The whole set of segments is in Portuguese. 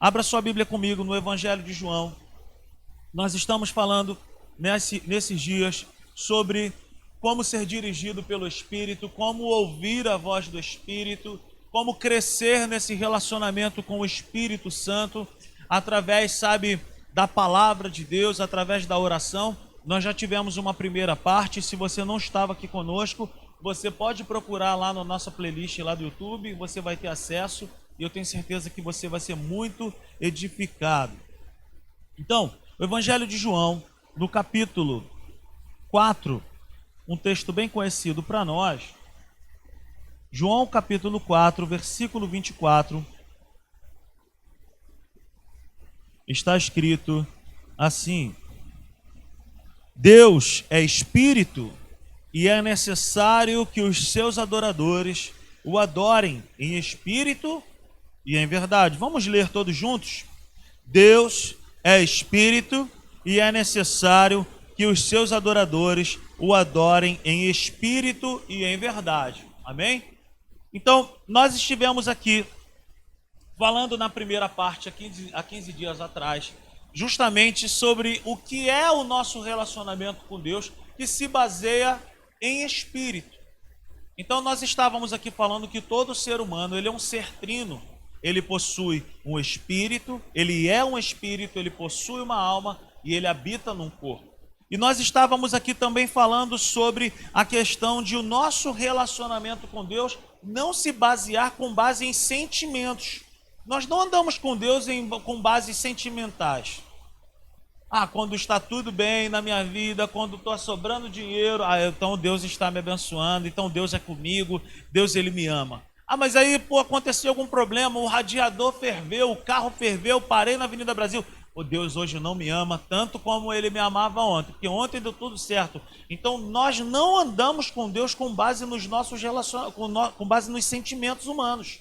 Abra sua Bíblia comigo no Evangelho de João. Nós estamos falando nesses dias sobre como ser dirigido pelo Espírito, como ouvir a voz do Espírito, como crescer nesse relacionamento com o Espírito Santo, através, da palavra de Deus, através da oração. Nós já tivemos uma primeira parte. Se você não estava aqui conosco, você pode procurar lá na nossa playlist lá do YouTube, você vai ter acesso e eu tenho certeza que você vai ser muito edificado. Então, o Evangelho de João, no capítulo 4, um texto bem conhecido para nós. João capítulo 4, versículo 24, está escrito assim: Deus é Espírito e é necessário que os seus adoradores o adorem em espírito e em verdade. Vamos ler todos juntos? Deus é Espírito e é necessário que os seus adoradores o adorem em espírito e em verdade. Amém? Então, nós estivemos aqui falando na primeira parte, há 15 dias atrás, justamente sobre o que é o nosso relacionamento com Deus, que se baseia em espírito. Então, nós estávamos aqui falando que todo ser humano, ele é um ser trino. Ele possui um espírito, ele é um espírito, ele possui uma alma e ele habita num corpo. E nós estávamos aqui também falando sobre a questão de o nosso relacionamento com Deus não se basear com base em sentimentos. Nós não andamos com Deus com bases sentimentais. Quando está tudo bem na minha vida, quando está sobrando dinheiro, então Deus está me abençoando, então Deus é comigo, Deus ele me ama. Mas aí, aconteceu algum problema, o radiador ferveu, o carro ferveu, parei na Avenida Brasil. Deus hoje não me ama tanto como ele me amava ontem, porque ontem deu tudo certo. Então nós não andamos com Deus com base nos nossos relacionamentos, com base nos sentimentos humanos.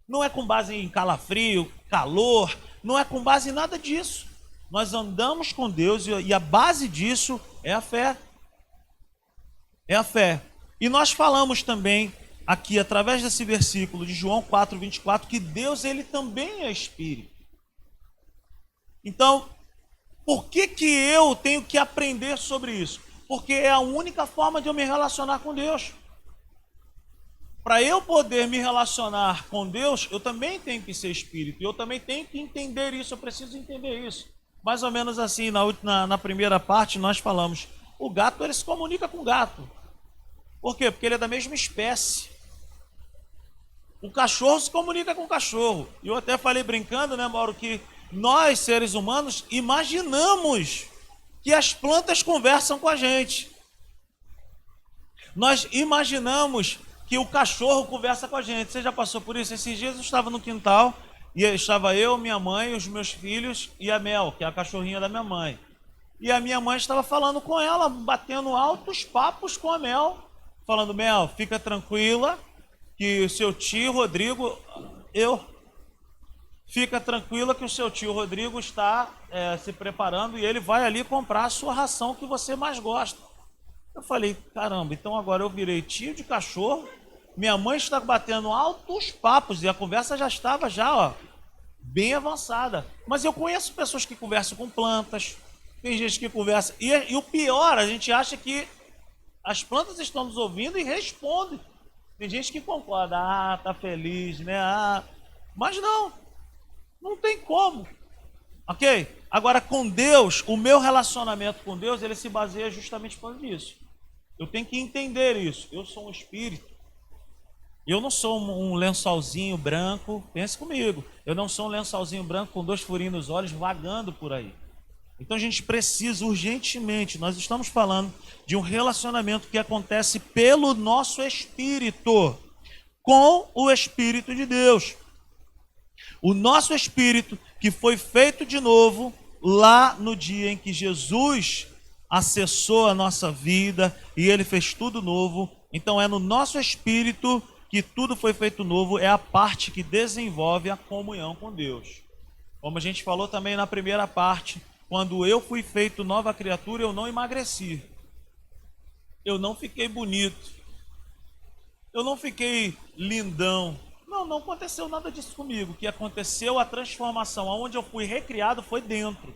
Não é com base em calafrio, calor, não é com base em nada disso. Nós andamos com Deus e a base disso é a fé. É a fé. E nós falamos também aqui, através desse versículo de João 4, 24, que Deus ele também é Espírito. Então, por que eu tenho que aprender sobre isso? Porque é a única forma de eu me relacionar com Deus. Para eu poder me relacionar com Deus, eu também tenho que ser Espírito. Eu também tenho que entender isso, eu preciso entender isso. Mais ou menos assim, na primeira parte nós falamos, o gato ele se comunica com o gato. Por quê? Porque ele é da mesma espécie. O cachorro se comunica com o cachorro. E eu até falei brincando, né, Mauro, que nós, seres humanos, imaginamos que as plantas conversam com a gente. Nós imaginamos que o cachorro conversa com a gente. Você já passou por isso? Esses dias eu estava no quintal e estava eu, minha mãe, os meus filhos e a Mel, que é a cachorrinha da minha mãe. E a minha mãe estava falando com ela, batendo altos papos com a Mel, falando: Mel, fica tranquila, que o seu tio Rodrigo, fica tranquila que o seu tio Rodrigo está se preparando e ele vai ali comprar a sua ração que você mais gosta. Eu falei: caramba, então agora eu virei tio de cachorro, minha mãe está batendo altos papos e a conversa já estava bem avançada. Mas eu conheço pessoas que conversam com plantas, tem gente que conversa, e o pior, a gente acha que as plantas estão nos ouvindo e respondem. Tem gente que concorda, tá feliz, né? Mas não tem como. Ok? Agora, com Deus, o meu relacionamento com Deus, ele se baseia justamente por isso. Eu tenho que entender isso. Eu sou um espírito. Eu não sou um lençolzinho branco, pense comigo. Eu não sou um lençolzinho branco com 2 furinhos nos olhos vagando por aí. Então a gente precisa urgentemente, nós estamos falando de um relacionamento que acontece pelo nosso espírito, com o Espírito de Deus. O nosso espírito que foi feito de novo lá no dia em que Jesus acessou a nossa vida e ele fez tudo novo. Então é no nosso espírito que tudo foi feito novo, é a parte que desenvolve a comunhão com Deus. Como a gente falou também na primeira parte, quando eu fui feito nova criatura, eu não emagreci. Eu não fiquei bonito. Eu não fiquei lindão. Não aconteceu nada disso comigo. O que aconteceu, a transformação, aonde eu fui recriado foi dentro.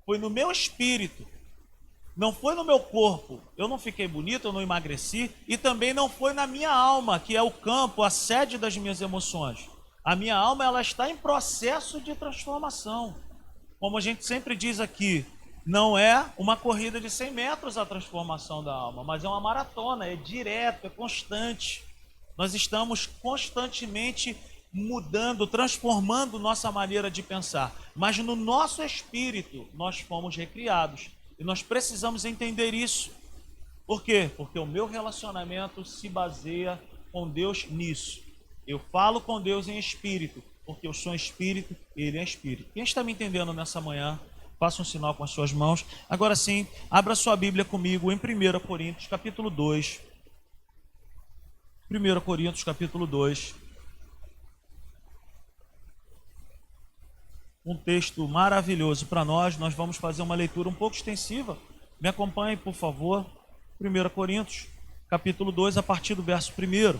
Foi no meu espírito. Não foi no meu corpo. Eu não fiquei bonito, eu não emagreci. E também não foi na minha alma, que é o campo, a sede das minhas emoções. A minha alma, ela está em processo de transformação. Como a gente sempre diz aqui, não é uma corrida de 100 metros a transformação da alma, mas é uma maratona, é direto, é constante. Nós estamos constantemente mudando, transformando nossa maneira de pensar. Mas no nosso espírito, nós fomos recriados. E nós precisamos entender isso. Por quê? Porque o meu relacionamento se baseia com Deus nisso. Eu falo com Deus em espírito, porque eu sou espírito, Ele é espírito. Quem está me entendendo nessa manhã, faça um sinal com as suas mãos. Agora sim, abra sua Bíblia comigo em 1 Coríntios, capítulo 2. 1 Coríntios, capítulo 2. Um texto maravilhoso para nós. Nós vamos fazer uma leitura um pouco extensiva. Me acompanhe, por favor. 1 Coríntios, capítulo 2, a partir do verso 1.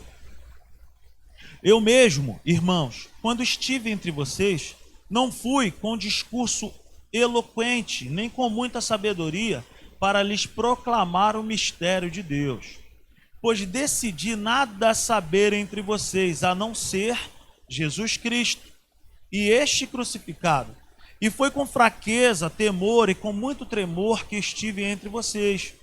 Eu mesmo, irmãos, quando estive entre vocês, não fui com discurso eloquente, nem com muita sabedoria, para lhes proclamar o mistério de Deus. Pois decidi nada saber entre vocês, a não ser Jesus Cristo e este crucificado. E foi com fraqueza, temor e com muito tremor que estive entre vocês.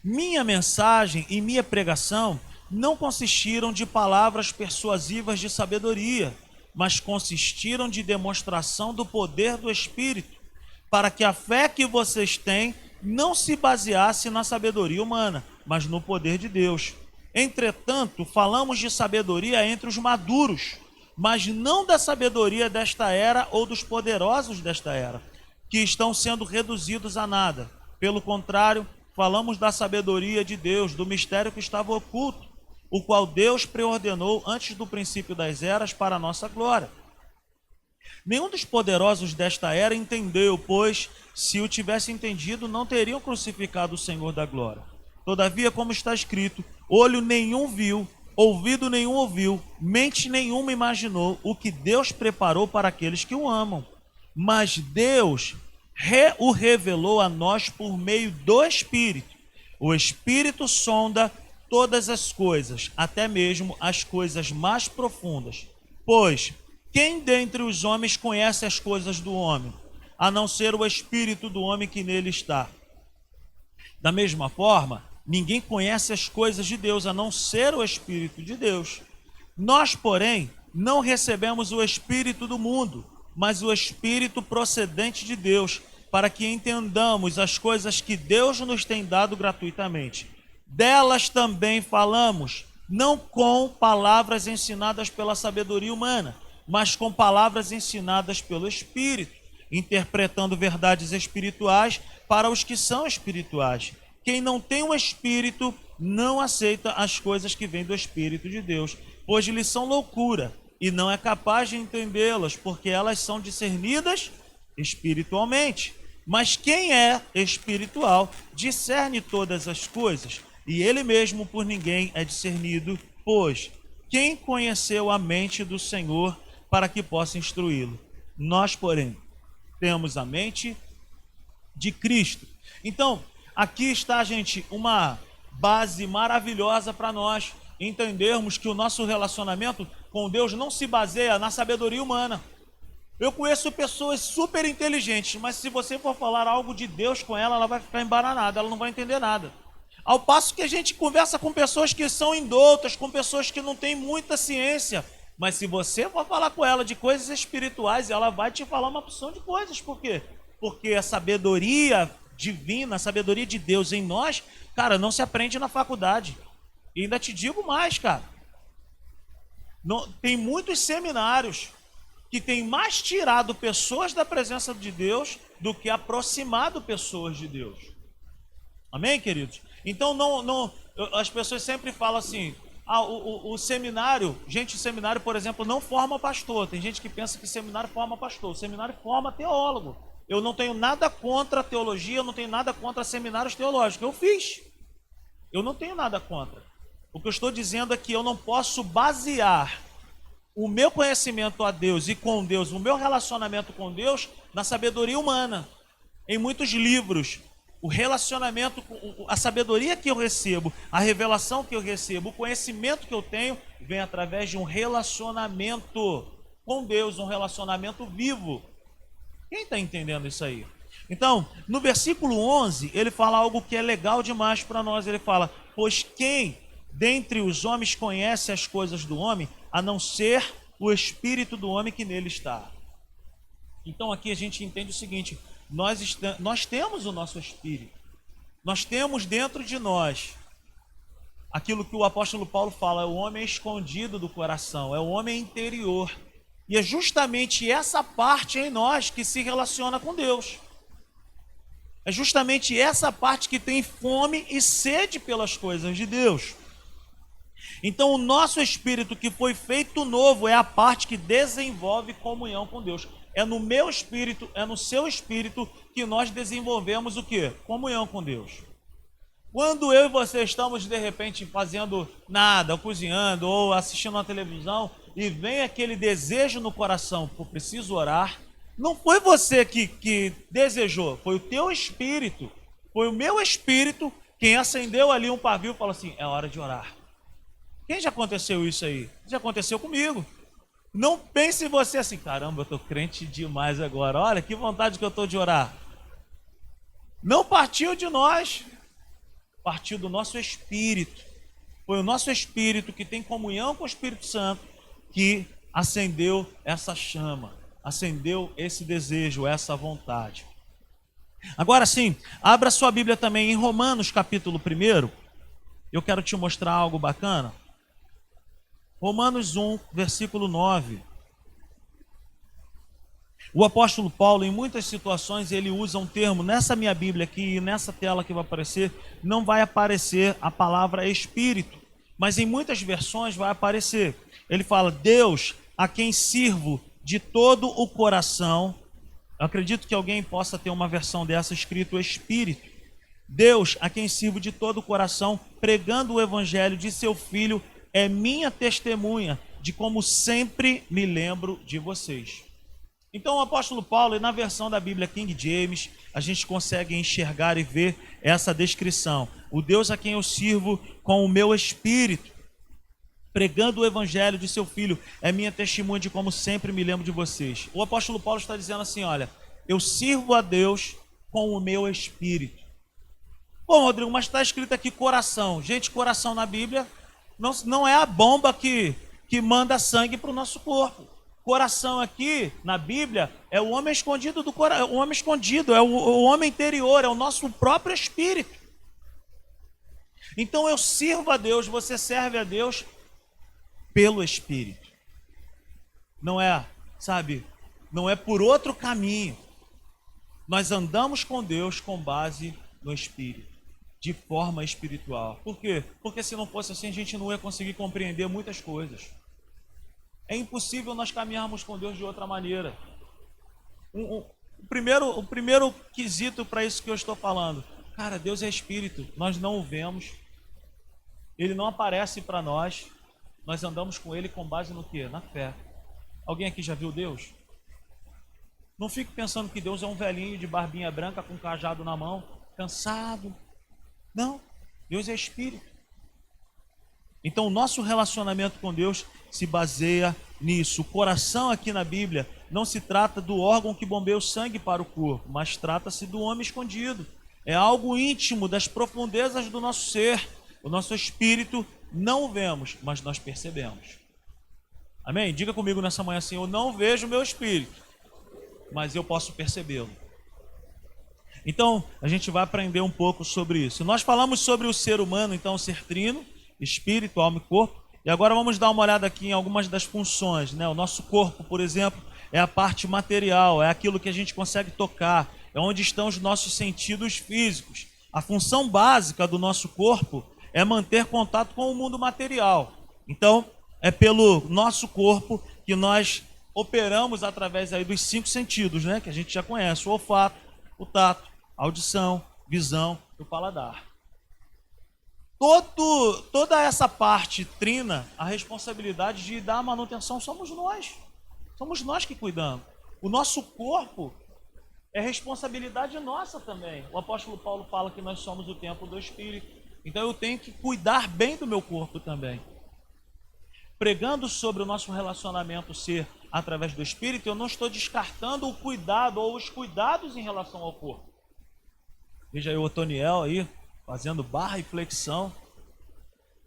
Minha mensagem e minha pregação não consistiram de palavras persuasivas de sabedoria, mas consistiram de demonstração do poder do Espírito, para que a fé que vocês têm não se baseasse na sabedoria humana, mas no poder de Deus. Entretanto, falamos de sabedoria entre os maduros, mas não da sabedoria desta era ou dos poderosos desta era, que estão sendo reduzidos a nada. Pelo contrário, falamos da sabedoria de Deus, do mistério que estava oculto, o qual Deus preordenou antes do princípio das eras para a nossa glória. Nenhum dos poderosos desta era entendeu, pois, se o tivesse entendido, não teriam crucificado o Senhor da glória. Todavia, como está escrito, olho nenhum viu, ouvido nenhum ouviu, mente nenhuma imaginou o que Deus preparou para aqueles que o amam. Mas Deus o revelou a nós por meio do Espírito. O Espírito sonda todas as coisas, até mesmo as coisas mais profundas. Pois quem dentre os homens conhece as coisas do homem, a não ser o Espírito do homem que nele está? Da mesma forma, ninguém conhece as coisas de Deus, a não ser o Espírito de Deus. Nós, porém, não recebemos o Espírito do mundo, mas o Espírito procedente de Deus, para que entendamos as coisas que Deus nos tem dado gratuitamente. Delas também falamos, não com palavras ensinadas pela sabedoria humana, mas com palavras ensinadas pelo Espírito, interpretando verdades espirituais para os que são espirituais. Quem não tem o Espírito não aceita as coisas que vêm do Espírito de Deus, pois lhes são loucura, e não é capaz de entendê-las, porque elas são discernidas espiritualmente. Mas quem é espiritual discerne todas as coisas, e ele mesmo por ninguém é discernido, pois quem conheceu a mente do Senhor para que possa instruí-lo? Nós, porém, temos a mente de Cristo. Então, aqui está, gente, uma base maravilhosa para nós entendermos que o nosso relacionamento com Deus não se baseia na sabedoria humana. Eu conheço pessoas super inteligentes, mas se você for falar algo de Deus com ela, ela vai ficar embananada, ela não vai entender nada. Ao passo que a gente conversa com pessoas que são indoutas, com pessoas que não têm muita ciência, mas se você for falar com ela de coisas espirituais, ela vai te falar uma porção de coisas. Por quê? Porque a sabedoria divina, a sabedoria de Deus em nós, cara, não se aprende na faculdade. E ainda te digo mais, cara. Tem muitos seminários que têm mais tirado pessoas da presença de Deus do que aproximado pessoas de Deus. Amém, queridos? Então, as pessoas sempre falam assim, o seminário, gente, o seminário, por exemplo, não forma pastor. Tem gente que pensa que seminário forma pastor. O seminário forma teólogo. Eu não tenho nada contra a teologia, eu não tenho nada contra seminários teológicos. Eu fiz. Eu não tenho nada contra. O que eu estou dizendo é que eu não posso basear o meu conhecimento a Deus e com Deus, o meu relacionamento com Deus, na sabedoria humana. Em muitos livros, o relacionamento, a sabedoria que eu recebo, a revelação que eu recebo, o conhecimento que eu tenho, vem através de um relacionamento com Deus, um relacionamento vivo. Quem está entendendo isso aí? Então, no versículo 11, ele fala algo que é legal demais para nós. Ele fala, pois quem dentre os homens conhece as coisas do homem, a não ser o espírito do homem que nele está. Então aqui a gente entende o seguinte, nós temos o nosso espírito, nós temos dentro de nós aquilo que o apóstolo Paulo fala, é o homem escondido do coração, é o homem interior. E é justamente essa parte em nós que se relaciona com Deus. É justamente essa parte que tem fome e sede pelas coisas de Deus. Então o nosso espírito que foi feito novo é a parte que desenvolve comunhão com Deus. É no meu espírito, é no seu espírito que nós desenvolvemos o quê? Comunhão com Deus. Quando eu e você estamos de repente fazendo nada, ou cozinhando, ou assistindo uma televisão, e vem aquele desejo no coração, pô, preciso orar, não foi você que desejou, foi o teu espírito, foi o meu espírito quem acendeu ali um pavio e falou assim, é hora de orar. Quem já aconteceu isso aí? Já aconteceu comigo. Não pense você assim, caramba, eu estou crente demais agora, olha que vontade que eu estou de orar. Não partiu de nós, partiu do nosso espírito. Foi o nosso espírito que tem comunhão com o Espírito Santo que acendeu essa chama, acendeu esse desejo, essa vontade. Agora sim, abra sua Bíblia também em Romanos capítulo 1. Eu quero te mostrar algo bacana. Romanos 1, versículo 9. O apóstolo Paulo, em muitas situações, ele usa um termo, nessa minha Bíblia aqui, nessa tela que vai aparecer, não vai aparecer a palavra espírito, mas em muitas versões vai aparecer. Ele fala, Deus, a quem sirvo de todo o coração. Eu acredito que alguém possa ter uma versão dessa escrito espírito. Deus, a quem sirvo de todo o coração, pregando o evangelho de seu Filho, é minha testemunha de como sempre me lembro de vocês. Então o apóstolo Paulo, na versão da Bíblia King James, a gente consegue enxergar e ver essa descrição. O Deus a quem eu sirvo com o meu espírito, pregando o evangelho de seu Filho, é minha testemunha de como sempre me lembro de vocês. O apóstolo Paulo está dizendo assim, olha, eu sirvo a Deus com o meu espírito. Bom, Rodrigo, mas está escrito aqui coração. Gente, coração na Bíblia não é a bomba que manda sangue para o nosso corpo. Coração aqui na Bíblia é o homem escondido do coração, o homem escondido, é o homem interior, é o nosso próprio espírito. Então eu sirvo a Deus, você serve a Deus pelo Espírito. Não é, sabe, não é por outro caminho. Nós andamos com Deus com base no Espírito, de forma espiritual. Por quê? Porque se não fosse assim, a gente não ia conseguir compreender muitas coisas. É impossível nós caminharmos com Deus de outra maneira. O primeiro quesito para isso que eu estou falando, cara, Deus é Espírito, nós não o vemos, Ele não aparece para nós, nós andamos com Ele com base no quê? Na fé. Alguém aqui já viu Deus? Não fique pensando que Deus é um velhinho de barbinha branca com um cajado na mão, cansado. Não, Deus é Espírito. Então o nosso relacionamento com Deus se baseia nisso. O coração aqui na Bíblia não se trata do órgão que bombeia o sangue para o corpo, mas trata-se do homem escondido. É algo íntimo das profundezas do nosso ser. O nosso espírito não o vemos, mas nós percebemos. Amém? Diga comigo nessa manhã assim, eu não vejo o meu espírito, mas eu posso percebê-lo. Então, a gente vai aprender um pouco sobre isso. Nós falamos sobre o ser humano, então, o ser trino, espírito, alma e corpo. E agora vamos dar uma olhada aqui em algumas das funções, né? O nosso corpo, por exemplo, é a parte material, é aquilo que a gente consegue tocar, é onde estão os nossos sentidos físicos. A função básica do nosso corpo é manter contato com o mundo material. Então, é pelo nosso corpo que nós operamos através aí dos 5 sentidos, né? Que a gente já conhece, o olfato, o tato, a audição, visão e o paladar. toda essa parte trina, a responsabilidade de dar a manutenção somos nós. Somos nós que cuidamos. O nosso corpo é responsabilidade nossa também. O apóstolo Paulo fala que nós somos o templo do Espírito. Então eu tenho que cuidar bem do meu corpo também. Pregando sobre o nosso relacionamento ser através do Espírito, eu não estou descartando o cuidado ou os cuidados em relação ao corpo. Veja aí o Otoniel aí, fazendo barra e flexão,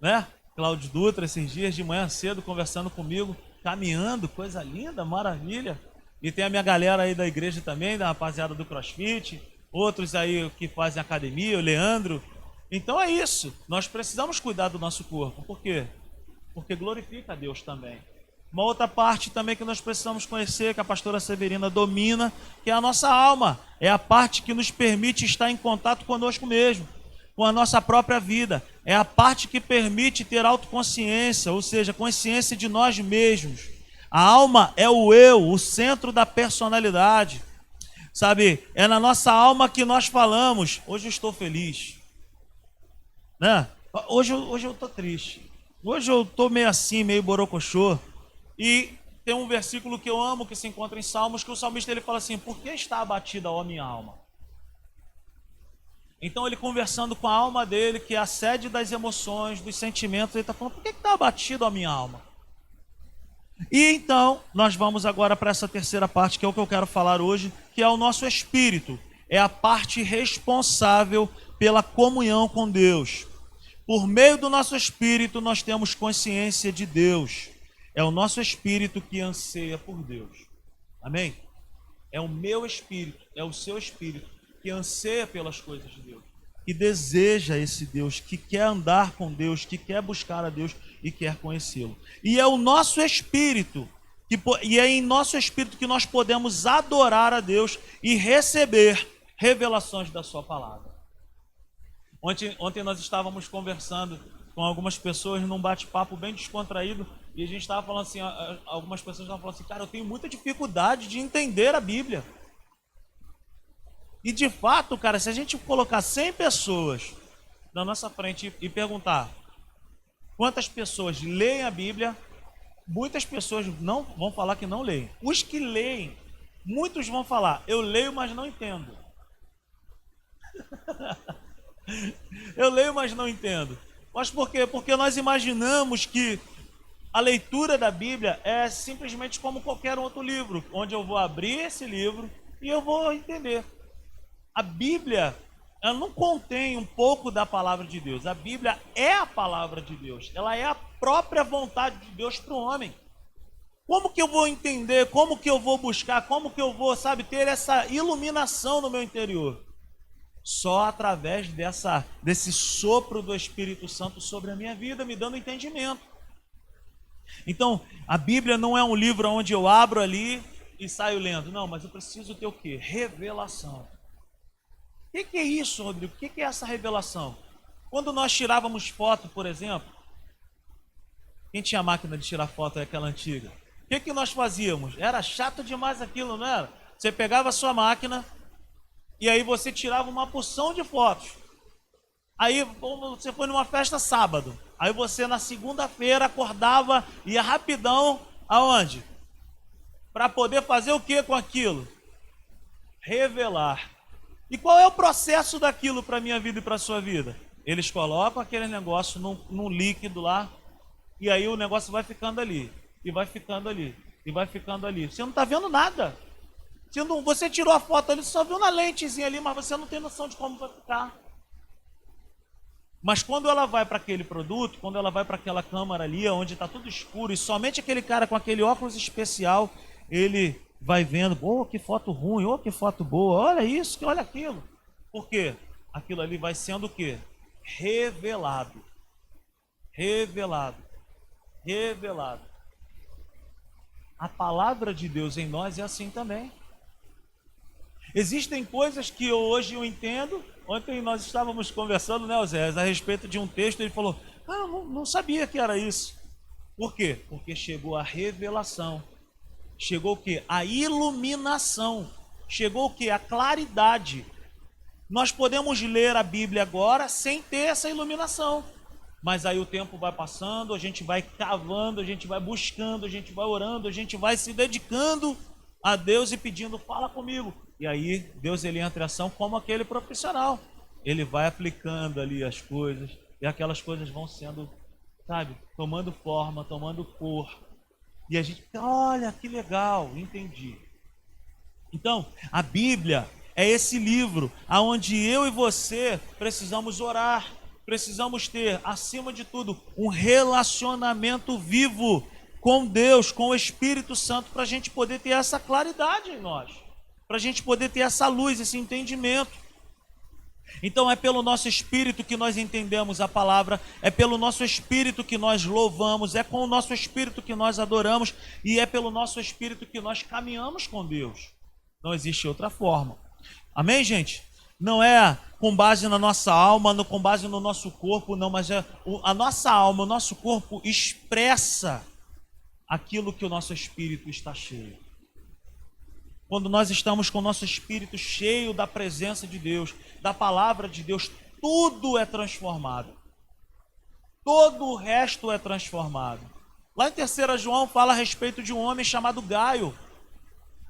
né? Cláudio Dutra, esses dias de manhã cedo, conversando comigo, caminhando, coisa linda, maravilha. E tem a minha galera aí da igreja também, da rapaziada do CrossFit, outros aí que fazem academia, o Leandro. Então é isso, nós precisamos cuidar do nosso corpo. Por quê? Porque glorifica a Deus também. Uma outra parte também que nós precisamos conhecer, que a pastora Severina domina, que é a nossa alma. É a parte que nos permite estar em contato conosco mesmo, com a nossa própria vida. É a parte que permite ter autoconsciência, ou seja, consciência de nós mesmos. A alma é o eu, o centro da personalidade. Sabe, é na nossa alma que nós falamos, hoje eu estou feliz, né? Hoje eu estou triste. Hoje eu estou meio assim, meio borocochô. E tem um versículo que eu amo, que se encontra em Salmos, que o salmista ele fala assim: por que está abatida, ó minha alma? Então ele conversando com a alma dele, que é a sede das emoções, dos sentimentos, ele está falando: por que está abatida, ó minha alma? E então nós vamos agora para essa terceira parte, que é o que eu quero falar hoje, que é o nosso espírito. É a parte responsável pela comunhão com Deus. Por meio do nosso espírito nós temos consciência de Deus. É o nosso espírito que anseia por Deus. Amém? É o meu espírito, é o seu espírito que anseia pelas coisas de Deus, que deseja esse Deus, que quer andar com Deus, que quer buscar a Deus e quer conhecê-lo. E é o nosso espírito, e é em nosso espírito que nós podemos adorar a Deus e receber revelações da sua palavra. Ontem nós estávamos conversando com algumas pessoas num bate-papo bem descontraído, e a gente estava falando assim, algumas pessoas estavam falando assim: cara, eu tenho muita dificuldade de entender a Bíblia. E de fato, cara, se a gente colocar 100 pessoas na nossa frente e perguntar quantas pessoas leem a Bíblia, muitas pessoas não vão falar que não leem. Os que leem, muitos vão falar: eu leio, mas não entendo. Eu leio, mas não entendo. Mas por quê? Porque nós imaginamos que a leitura da Bíblia é simplesmente como qualquer outro livro, onde eu vou abrir esse livro e eu vou entender. A Bíblia, ela não contém um pouco da palavra de Deus. A Bíblia é a palavra de Deus. Ela é a própria vontade de Deus para o homem. Como que eu vou entender? Como que eu vou buscar? Como que eu vou, ter essa iluminação no meu interior? Só através desse sopro do Espírito Santo sobre a minha vida, me dando entendimento. Então, a Bíblia não é um livro onde eu abro ali e saio lendo. Não, mas eu preciso ter o quê? Revelação. O que é isso, Rodrigo? O que é essa revelação? Quando nós tirávamos foto, por exemplo, quem tinha máquina de tirar foto é aquela antiga. O que nós fazíamos? Era chato demais aquilo, não era? Você pegava a sua máquina e aí você tirava uma porção de fotos. Aí você foi numa festa sábado. Aí você na segunda-feira acordava e ia rapidão aonde? Para poder fazer o que com aquilo? Revelar. E qual é o processo daquilo para a minha vida e para a sua vida? Eles colocam aquele negócio num líquido lá, e aí o negócio vai ficando ali, e vai ficando ali, e vai ficando ali. Você não está vendo nada. Você tirou a foto ali, você só viu na lentezinha ali, mas você não tem noção de como vai ficar. Mas quando ela vai para aquele produto, quando ela vai para aquela câmara ali, onde está tudo escuro, e somente aquele cara com aquele óculos especial, ele vai vendo: oh, que foto ruim, oh, que foto boa, olha isso, olha aquilo. Por quê? Aquilo ali vai sendo o quê? Revelado. Revelado. Revelado. A palavra de Deus em nós é assim também. Existem coisas que hoje eu entendo. Ontem nós estávamos conversando, né, Osés, a respeito de um texto, ele falou: ah, não sabia que era isso. Por quê? Porque chegou a revelação. Chegou o quê? A iluminação. Chegou o quê? A claridade. Nós podemos ler a Bíblia agora sem ter essa iluminação. Mas aí o tempo vai passando, a gente vai cavando, a gente vai buscando, a gente vai orando, a gente vai se dedicando a Deus e pedindo, fala comigo. E aí Deus ele entra em ação como aquele profissional. Ele vai aplicando ali as coisas e aquelas coisas vão sendo, sabe, tomando forma, tomando cor. E a gente, olha que legal, entendi. Então, a Bíblia é esse livro aonde eu e você precisamos orar, precisamos ter, acima de tudo, um relacionamento vivo com Deus, com o Espírito Santo, para a gente poder ter essa claridade em nós, para a gente poder ter essa luz, esse entendimento. Então é pelo nosso espírito que nós entendemos a palavra, é pelo nosso espírito que nós louvamos, é com o nosso espírito que nós adoramos e é pelo nosso espírito que nós caminhamos com Deus. Não existe outra forma. Amém, gente? Não é com base na nossa alma, não com base no nosso corpo, não, mas a nossa alma, o nosso corpo expressa aquilo que o nosso espírito está cheio. Quando nós estamos com o nosso espírito cheio da presença de Deus, da palavra de Deus, tudo é transformado. Todo o resto é transformado. Lá em 3 João fala a respeito de um homem chamado Gaio,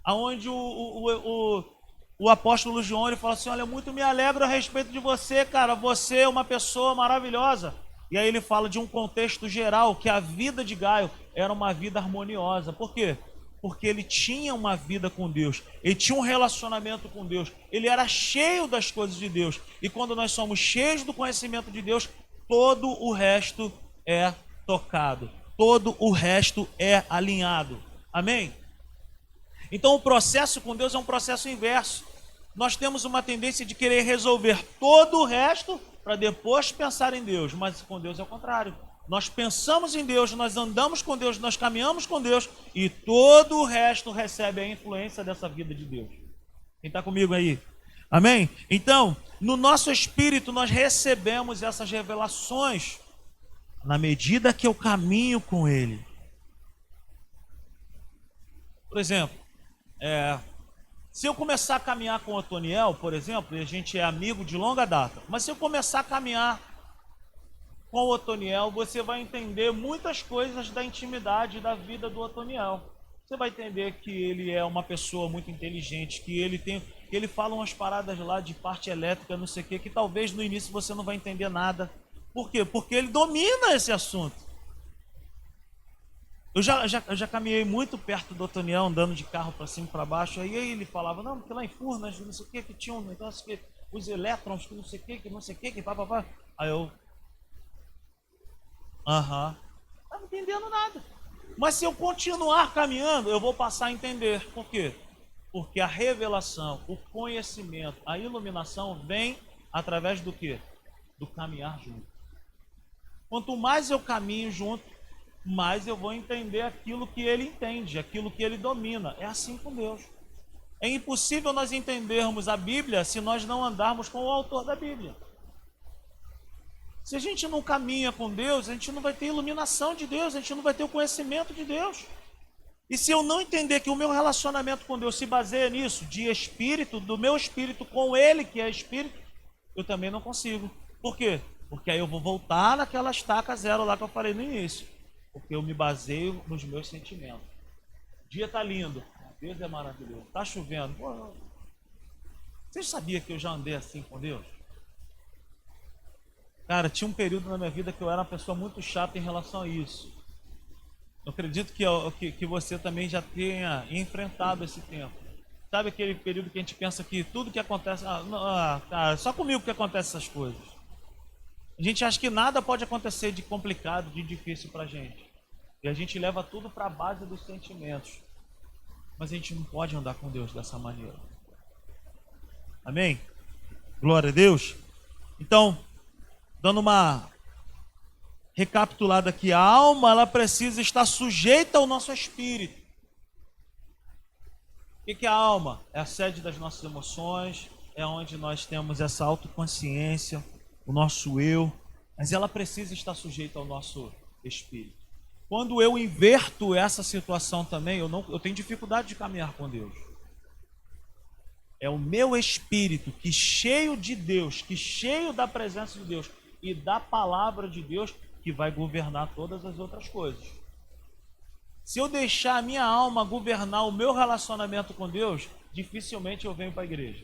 aonde o apóstolo João ele fala assim, olha, muito me alegro a respeito de você, cara, você é uma pessoa maravilhosa. E aí ele fala de um contexto geral, que a vida de Gaio era uma vida harmoniosa. Por quê? Porque ele tinha uma vida com Deus, ele tinha um relacionamento com Deus, ele era cheio das coisas de Deus. E quando nós somos cheios do conhecimento de Deus, todo o resto é tocado, todo o resto é alinhado. Amém? Então o processo com Deus é um processo inverso. Nós temos uma tendência de querer resolver todo o resto para depois pensar em Deus, mas com Deus é o contrário. Nós pensamos em Deus, nós andamos com Deus, nós caminhamos com Deus e todo o resto recebe a influência dessa vida de Deus. Quem está comigo aí? Amém? Então, no nosso espírito nós recebemos essas revelações na medida que eu caminho com Ele. Por exemplo, se eu começar a caminhar com o Otoniel, por exemplo, e a gente é amigo de longa data, mas se eu começar a caminhar com o Otoniel, você vai entender muitas coisas da intimidade da vida do Otoniel. Você vai entender que ele é uma pessoa muito inteligente, que ele fala umas paradas lá de parte elétrica, não sei o que talvez no início você não vai entender nada. Por quê? Porque ele domina esse assunto. Eu já caminhei muito perto do Otoniel, andando de carro para cima e para baixo, aí ele falava, não, porque lá em Furnas, não sei o que tinha um negócio que os elétrons, que não sei o que pá. Aí eu... Não entendendo nada. Mas se eu continuar caminhando, eu vou passar a entender. Por quê? Porque a revelação, o conhecimento, a iluminação vem através do quê? Do caminhar junto. Quanto mais eu caminho junto, mais eu vou entender aquilo que ele entende, aquilo que ele domina. É assim com Deus. É impossível nós entendermos a Bíblia se nós não andarmos com o autor da Bíblia. Se a gente não caminha com Deus, a gente não vai ter iluminação de Deus, a gente não vai ter o conhecimento de Deus. E se eu não entender que o meu relacionamento com Deus se baseia nisso, de espírito, do meu espírito com Ele, que é espírito, eu também não consigo. Por quê? Porque aí eu vou voltar naquela estaca zero lá que eu falei no início. Porque eu me baseio nos meus sentimentos. O dia está lindo, Deus é maravilhoso. Está chovendo. Pô, vocês sabiam que eu já andei assim com Deus? Cara, tinha um período na minha vida que eu era uma pessoa muito chata em relação a isso. Eu acredito que você também já tenha enfrentado esse tempo. Sabe aquele período que a gente pensa que tudo que acontece... cara, só comigo que acontece essas coisas. A gente acha que nada pode acontecer de complicado, de difícil pra gente. E a gente leva tudo para a base dos sentimentos. Mas a gente não pode andar com Deus dessa maneira. Amém? Glória a Deus. Então... dando uma recapitulada aqui, a alma ela precisa estar sujeita ao nosso espírito. O que é a alma? É a sede das nossas emoções, é onde nós temos essa autoconsciência, o nosso eu, mas ela precisa estar sujeita ao nosso espírito. Quando eu inverto essa situação também, eu tenho dificuldade de caminhar com Deus. É o meu espírito que cheio de Deus, que cheio da presença de Deus, e da palavra de Deus que vai governar todas as outras coisas. Se eu deixar a minha alma governar o meu relacionamento com Deus, dificilmente eu venho para a igreja.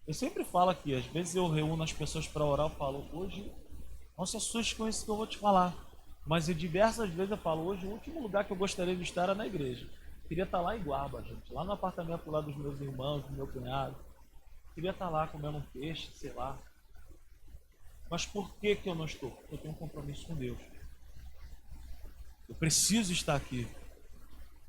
Eu sempre falo aqui, às vezes eu reúno as pessoas para orar, eu falo, hoje, não se assuste com isso que eu vou te falar. Mas diversas vezes eu falo, hoje o último lugar que eu gostaria de estar era na igreja. Eu queria estar lá em Guarba, gente, lá no apartamento lá dos meus irmãos, do meu cunhado. Eu queria estar lá comendo um peixe, sei lá. Mas por que eu não estou? Porque eu tenho um compromisso com Deus. Eu preciso estar aqui.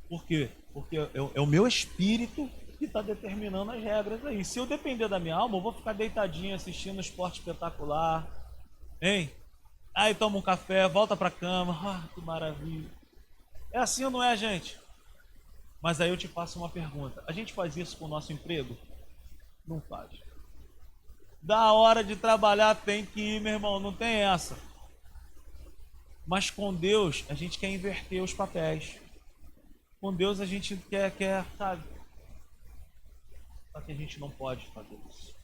Por quê? Porque é o meu espírito que está determinando as regras aí. Se eu depender da minha alma, eu vou ficar deitadinho assistindo um esporte espetacular. Hein? Aí toma um café, volta pra cama. Ah, que maravilha. É assim ou não é, gente? Mas aí eu te faço uma pergunta. A gente faz isso com o nosso emprego? Não faz. Da hora de trabalhar tem que ir, meu irmão. Não tem essa. Mas com Deus, a gente quer inverter os papéis. Com Deus, a gente quer, sabe? Só que a gente não pode fazer isso.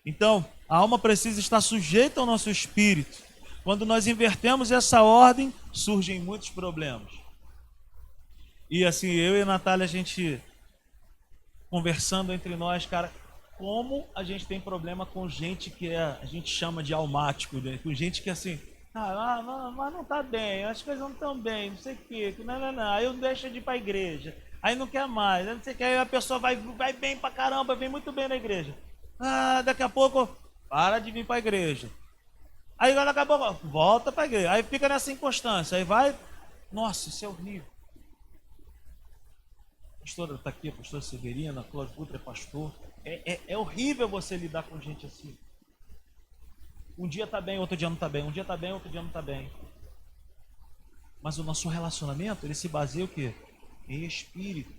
Então, a alma precisa estar sujeita ao nosso espírito. Quando nós invertemos essa ordem, surgem muitos problemas. E assim, eu e a Natália, a gente conversando entre nós, cara, como a gente tem problema com gente que a gente chama de almático, né? Com gente que assim, mas não tá bem, as coisas não estão bem, não sei o quê, não, aí eu deixo de ir pra igreja, aí não quer mais, não sei o que, aí a pessoa vai bem pra caramba, vem muito bem na igreja. Daqui a pouco, para de vir pra igreja. Aí daqui a pouco, volta pra igreja, aí fica nessa inconstância, aí vai, nossa, isso é horrível. A pastora está aqui, a pastora Severina, a Cláudio Putra é pastor. É horrível você lidar com gente assim. Um dia está bem, outro dia não está bem. Um dia está bem, outro dia não está bem. Mas o nosso relacionamento, ele se baseia o quê? Em espírito.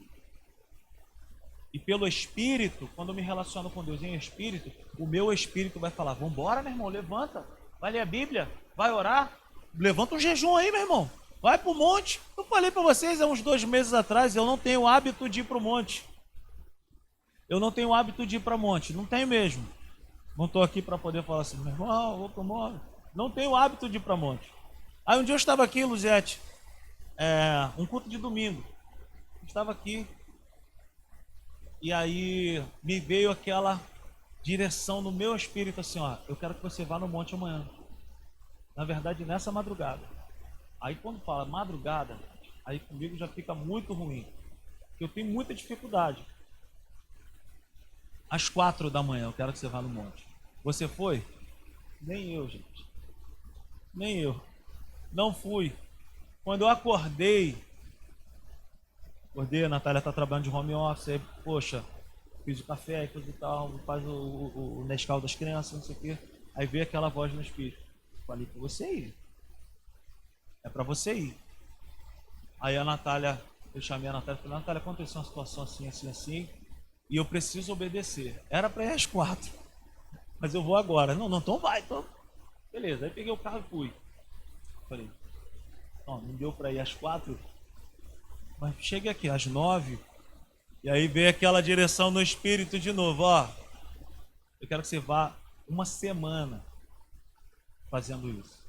E pelo espírito, quando eu me relaciono com Deus em espírito, o meu espírito vai falar, vamos embora, meu irmão, levanta. Vai ler a Bíblia, vai orar. Levanta um jejum aí, meu irmão. Vai para o monte. Eu falei para vocês há uns 2 meses atrás, eu não tenho o hábito de ir para o monte. Eu não tenho o hábito de ir para o monte. Não tenho mesmo. Não estou aqui para poder falar assim, meu irmão, vou para o monte. Não tenho o hábito de ir para o monte. Aí um dia eu estava aqui em Luzete, um culto de domingo. Eu estava aqui. E aí me veio aquela direção no meu espírito assim, ó, eu quero que você vá no monte amanhã. Na verdade, nessa madrugada. Aí quando fala madrugada, aí comigo já fica muito ruim. Porque eu tenho muita dificuldade. Às 4 da manhã, eu quero que você vá no monte. Você foi? Nem eu, gente. Nem eu. Não fui. Quando eu acordei, a Natália está trabalhando de home office, aí, poxa, fiz o café, coisa e tal, faz o Nescau das crianças, não sei o quê. Aí veio aquela voz no espírito. Falei para você ir. É para você ir. Aí a Natália, eu chamei a Natália e falei, Natália, aconteceu uma situação assim, assim, assim, e eu preciso obedecer. Era para ir às 4, mas eu vou agora. Não, então vai, então. Beleza, aí peguei o carro e fui. Falei, não deu para ir às 4, mas cheguei aqui às 9, e aí veio aquela direção no espírito de novo, ó. Eu quero que você vá uma semana fazendo isso.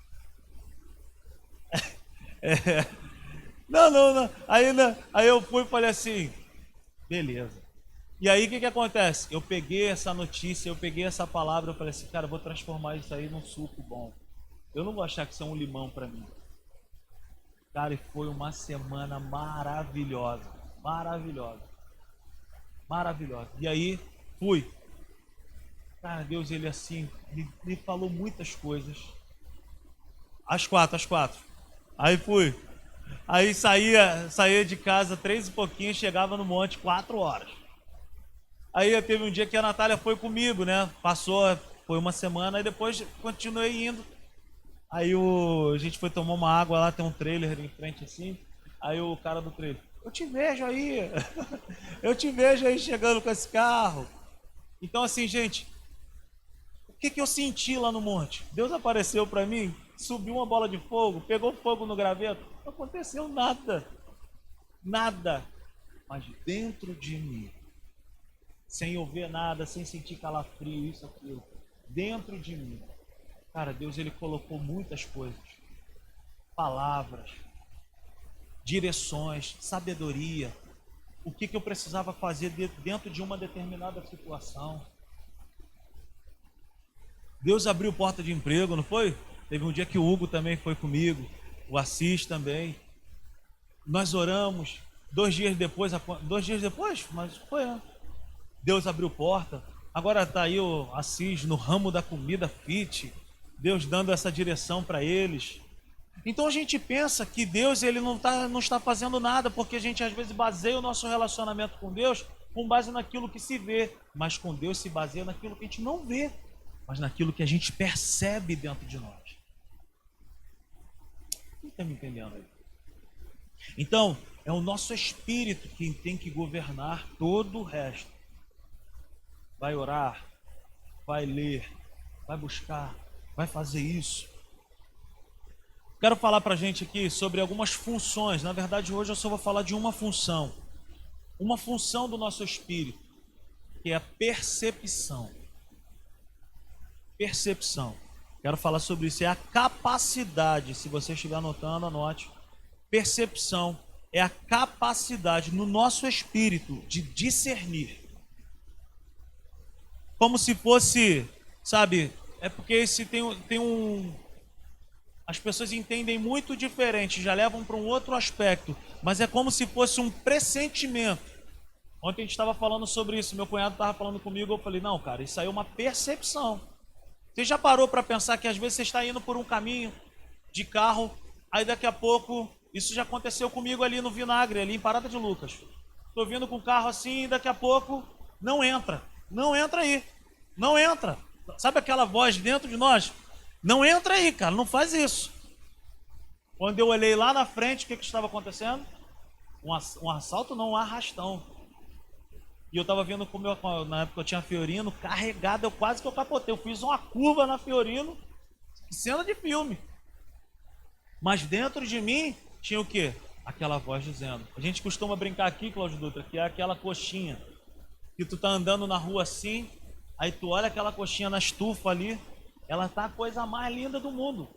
Não. Aí eu fui e falei assim, beleza. E aí o que acontece? Eu peguei essa notícia, eu peguei essa palavra, eu falei assim, cara, eu vou transformar isso aí num suco bom. Eu não vou achar que isso é um limão para mim. Cara, e foi uma semana maravilhosa. Maravilhosa. E aí, fui. Cara, Deus, ele assim, me falou muitas coisas. Às 4. Aí fui. Aí saía de casa 3 e pouquinho, chegava no monte 4 horas. Aí teve um dia que a Natália foi comigo, né? Foi uma semana, e depois continuei indo. Aí a gente foi tomar uma água lá, tem um trailer em frente assim. Aí o cara do trailer, eu te vejo aí. Eu te vejo aí chegando com esse carro. Então assim, gente, o que eu senti lá no monte? Deus apareceu para mim, subiu uma bola de fogo, pegou fogo no graveto. Não aconteceu nada. Mas dentro de mim, sem eu ver nada, sem sentir calafrio, isso, aquilo, dentro de mim. Cara, Deus ele colocou muitas coisas, palavras, direções, sabedoria, o que eu precisava fazer dentro de uma determinada situação. Deus abriu porta de emprego, não foi? Teve um dia que o Hugo também foi comigo, o Assis também. Nós oramos, 2 dias depois, mas foi, né? Deus abriu porta. Agora está aí o Assis no ramo da comida fit, Deus dando essa direção para eles. Então a gente pensa que Deus ele não está fazendo nada, porque a gente às vezes baseia o nosso relacionamento com Deus com base naquilo que se vê, mas com Deus se baseia naquilo que a gente não vê, mas naquilo que a gente percebe dentro de nós. Quem está me entendendo aí? Então, é o nosso espírito quem tem que governar todo o resto. Vai orar, vai ler, vai buscar, vai fazer isso. Quero falar para a gente aqui sobre algumas funções. Na verdade, hoje eu só vou falar de uma função. Uma função do nosso espírito, que é a percepção. Percepção. Quero falar sobre isso. É a capacidade, se você estiver anotando, anote. Percepção é a capacidade no nosso espírito de discernir. Como se fosse, sabe, é porque esse tem um... As pessoas entendem muito diferente, já levam para um outro aspecto, mas é como se fosse um pressentimento. Ontem a gente estava falando sobre isso, meu cunhado estava falando comigo, eu falei, não, cara, isso aí é uma percepção. Você já parou para pensar que às vezes você está indo por um caminho de carro, aí daqui a pouco, isso já aconteceu comigo ali no Vinagre, ali em Parada de Lucas. Estou vindo com o carro assim e daqui a pouco não entra aí, não entra. Sabe aquela voz dentro de nós? Não entra aí, cara, não faz isso. Quando eu olhei lá na frente, o que estava acontecendo? Um assalto, não, um arrastão. E eu estava vindo com o meu, na época eu tinha Fiorino, carregado, quase que eu capotei. Eu fiz uma curva na Fiorino, cena de filme. Mas dentro de mim tinha o quê? Aquela voz dizendo. A gente costuma brincar aqui, Cláudio Dutra, que é aquela coxinha. Que tu tá andando na rua assim, aí tu olha aquela coxinha na estufa ali, ela tá a coisa mais linda do mundo.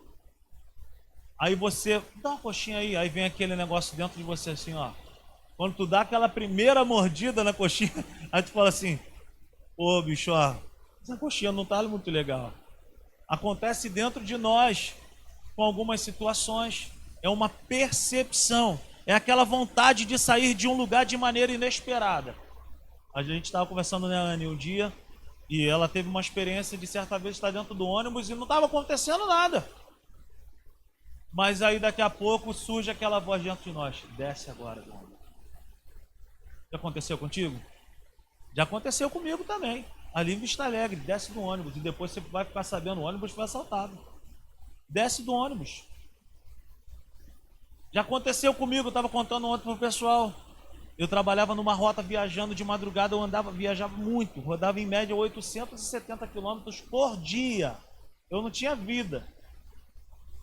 Aí você, dá uma coxinha aí vem aquele negócio dentro de você assim, ó. Quando tu dá aquela primeira mordida na coxinha, aí tu fala assim, ô bicho, ó, essa coxinha não tá muito legal. Acontece dentro de nós, com algumas situações, é uma percepção, é aquela vontade de sair de um lugar de maneira inesperada. A gente estava conversando, né, Anne, um dia, e ela teve uma experiência de certa vez estar dentro do ônibus e não estava acontecendo nada. Mas aí daqui a pouco surge aquela voz dentro de nós, desce agora do ônibus. Já aconteceu contigo? Já aconteceu comigo também. Ali em Vista Alegre, desce do ônibus e depois você vai ficar sabendo, o ônibus foi assaltado. Desce do ônibus. Já aconteceu comigo, eu estava contando ontem para o pessoal. Eu trabalhava numa rota viajando de madrugada, viajava muito, rodava em média 870 quilômetros por dia. Eu não tinha vida.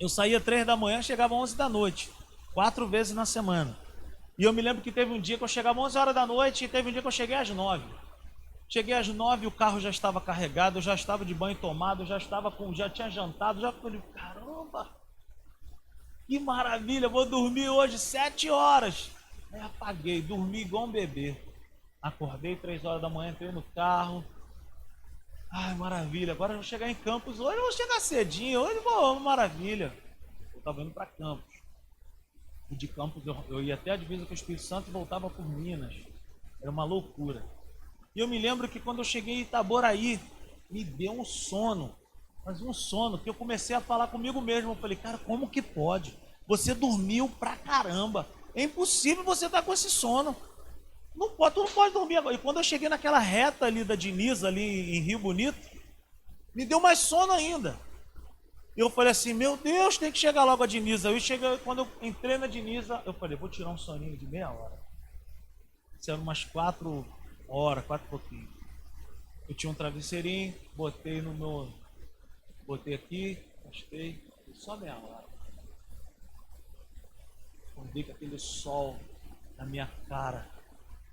Eu saía 3 da manhã, chegava 11 da noite, 4 vezes na semana. E eu me lembro que teve um dia que eu chegava 11 horas da noite e teve um dia que eu cheguei às 9. Cheguei às 9 e o carro já estava carregado, eu já estava de banho tomado, já tinha jantado, já falei, caramba, que maravilha, vou dormir hoje 7 horas. Aí apaguei, dormi igual um bebê. Acordei 3 horas da manhã, entrei no carro. Ai, maravilha, agora eu vou chegar em Campos. Hoje eu vou chegar cedinho, hoje vou, maravilha. Eu estava indo para Campos. E de Campos eu ia até a divisa com o Espírito Santo e voltava por Minas. Era uma loucura. E eu me lembro que quando eu cheguei em Itaboraí, me deu um sono. Mas um sono que eu comecei a falar comigo mesmo. Eu falei, cara, como que pode? Você dormiu pra caramba. É impossível você estar com esse sono. Não pode, tu não pode dormir agora. E quando eu cheguei naquela reta ali da Diniz, ali em Rio Bonito, me deu mais sono ainda. E eu falei assim, meu Deus, tem que chegar logo a Diniz. Aí quando eu entrei na Diniz, eu falei, vou tirar um soninho de meia hora. Isso era umas 4 horas, 4 e pouquinho. Eu tinha um travesseirinho, botei aqui, gostei, só meia hora. Acordei com aquele sol na minha cara,